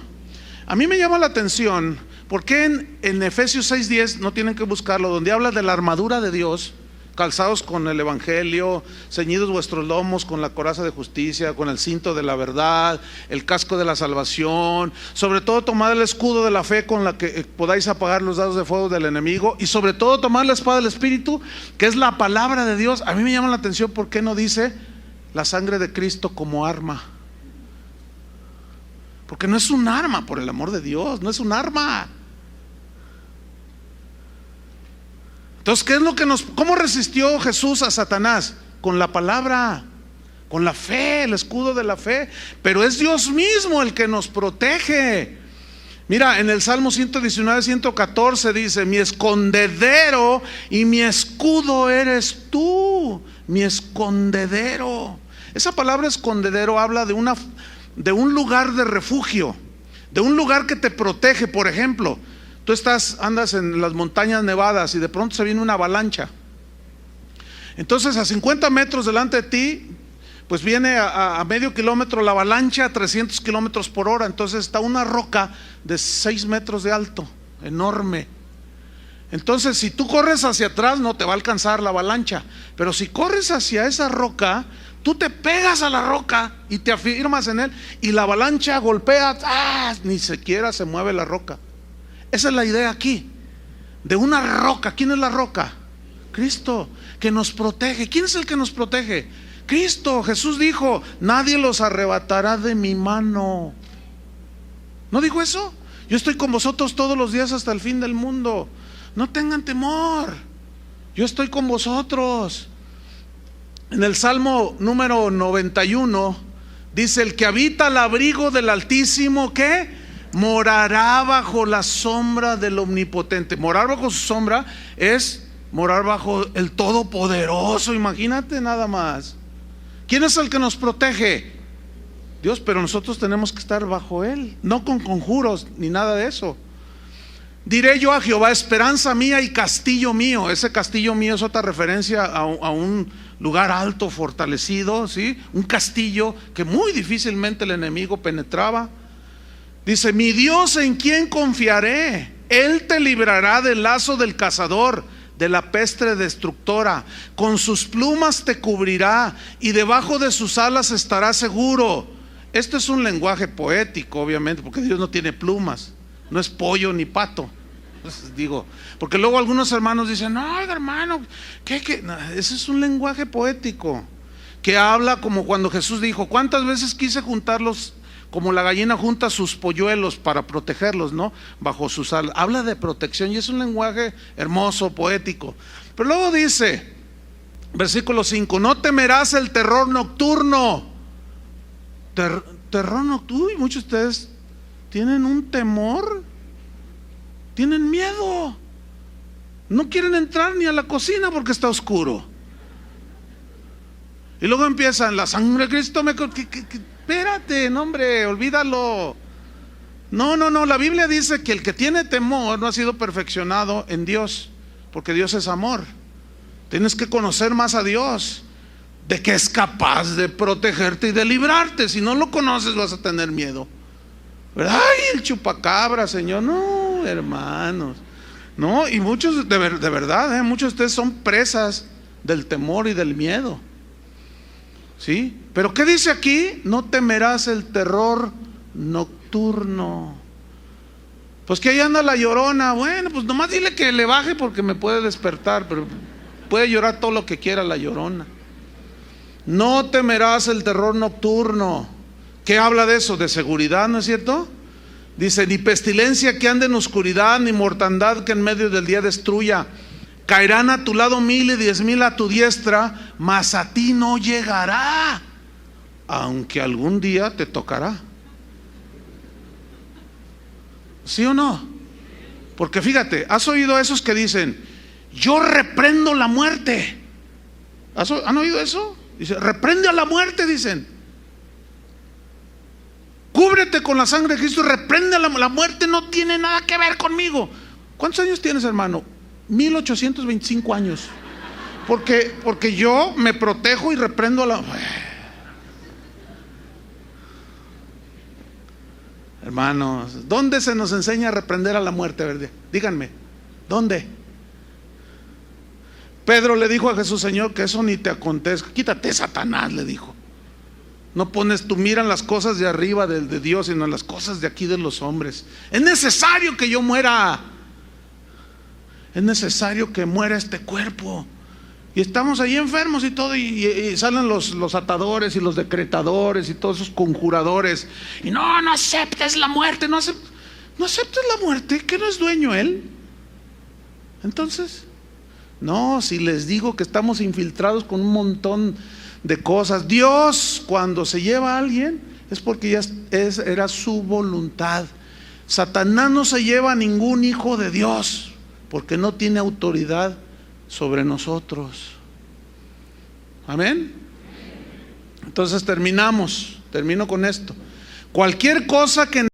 A mí me llama la atención porque en Efesios 6:10, no tienen que buscarlo, donde habla de la armadura de Dios, calzados con el evangelio, ceñidos vuestros lomos con la coraza de justicia, con el cinto de la verdad, el casco de la salvación, sobre todo tomad el escudo de la fe con la que podáis apagar los dardos de fuego del enemigo, y sobre todo tomad la espada del Espíritu, que es la palabra de Dios. A mí me llama la atención por qué no dice la sangre de Cristo como arma. Porque no es un arma, por el amor de Dios, no es un arma. Entonces, ¿qué es lo que cómo resistió Jesús a Satanás? Con la palabra, con la fe, el escudo de la fe. Pero es Dios mismo el que nos protege. Mira, en el Salmo 119:114 dice: mi escondedero y mi escudo eres tú, mi escondedero. Esa palabra escondedero habla de un lugar de refugio, de un lugar que te protege. Por ejemplo, tú andas en las montañas nevadas y de pronto se viene una avalancha. Entonces, a 50 metros delante de ti, pues viene a medio kilómetro la avalancha a 300 kilómetros por hora. Entonces está una roca de 6 metros de alto, enorme. Entonces, si tú corres hacia atrás, no te va a alcanzar la avalancha. Pero si corres hacia esa roca, tú te pegas a la roca y te afirmas en él, y la avalancha golpea, ni siquiera se mueve la roca. Esa es la idea aquí, de una roca. ¿Quién es la roca? Cristo, que nos protege. ¿Quién es el que nos protege? Cristo. Jesús dijo: nadie los arrebatará de mi mano. ¿No dijo eso? Yo estoy con vosotros todos los días hasta el fin del mundo. No tengan temor, yo estoy con vosotros. En el Salmo número 91 dice: el que habita al abrigo del Altísimo, ¿qué? Morará bajo la sombra del Omnipotente. Morar bajo su sombra es morar bajo el Todopoderoso. Imagínate nada más. ¿Quién es el que nos protege? Dios, pero nosotros tenemos que estar bajo Él, no con conjuros ni nada de eso. Diré yo a Jehová, esperanza mía y castillo mío. Ese castillo mío es otra referencia a un lugar alto, fortalecido, ¿sí? Un castillo que muy difícilmente el enemigo penetraba. Dice: mi Dios, ¿en quién confiaré? Él te librará del lazo del cazador, de la peste destructora. Con sus plumas te cubrirá y debajo de sus alas estarás seguro. Esto es un lenguaje poético, obviamente, porque Dios no tiene plumas, no es pollo ni pato. Entonces, digo, porque luego algunos hermanos dicen: no, hermano, ¿qué? No, ese es un lenguaje poético que habla como cuando Jesús dijo: ¿cuántas veces quise juntarlos como la gallina junta sus polluelos para protegerlos, ¿no? Bajo sus alas. Habla de protección y es un lenguaje hermoso, poético. Pero luego dice, versículo 5: no temerás el terror nocturno. Terror nocturno. Uy, muchos de ustedes tienen un temor, tienen miedo, no quieren entrar ni a la cocina porque está oscuro. Y luego empiezan: la sangre de Cristo me... Espérate, no, hombre, olvídalo. No, la Biblia dice que el que tiene temor no ha sido perfeccionado en Dios, porque Dios es amor. Tienes que conocer más a Dios, de que es capaz de protegerte y de librarte. Si no lo conoces vas a tener miedo, ¿verdad? Ay, el chupacabra, Señor. No, hermanos, no. Y muchos, de verdad, muchos de ustedes son presas del temor y del miedo, ¿sí? Pero ¿qué dice aquí? No temerás el terror nocturno. Pues que ahí anda la llorona. Bueno, pues nomás dile que le baje porque me puede despertar, pero puede llorar todo lo que quiera la llorona. No temerás el terror nocturno. ¿Qué habla de eso? De seguridad, ¿no es cierto? Dice: ni pestilencia que ande en oscuridad, ni mortandad que en medio del día destruya. Caerán a tu lado 1000 y 10,000 a tu diestra, mas a ti no llegará, aunque algún día te tocará. ¿Sí o no? Porque fíjate, ¿has oído a esos que dicen: yo reprendo la muerte? ¿Han oído eso? Dice: reprende a la muerte, dicen. Cúbrete con la sangre de Cristo, reprende a la muerte, no tiene nada que ver conmigo. ¿Cuántos años tienes, hermano? 1825 años. Porque yo me protejo y reprendo a la... Hermanos, ¿dónde se nos enseña a reprender a la muerte, verdad? Díganme, ¿dónde? Pedro le dijo a Jesús: Señor, que eso ni te acontezca. Quítate, Satanás, le dijo. No pones tu mira en las cosas de arriba de Dios, sino en las cosas de aquí de los hombres. Es necesario que yo muera. Es necesario que muera este cuerpo. Y estamos ahí enfermos y todo, y salen los atadores y los decretadores y todos esos conjuradores. Y no aceptes la muerte, no aceptes la muerte, que no es dueño él. Entonces, no, si les digo que estamos infiltrados con un montón de cosas. Dios, cuando se lleva a alguien, es porque ya era su voluntad. Satanás no se lleva a ningún hijo de Dios, porque no tiene autoridad sobre nosotros. Amén. Entonces termino con esto. Cualquier cosa que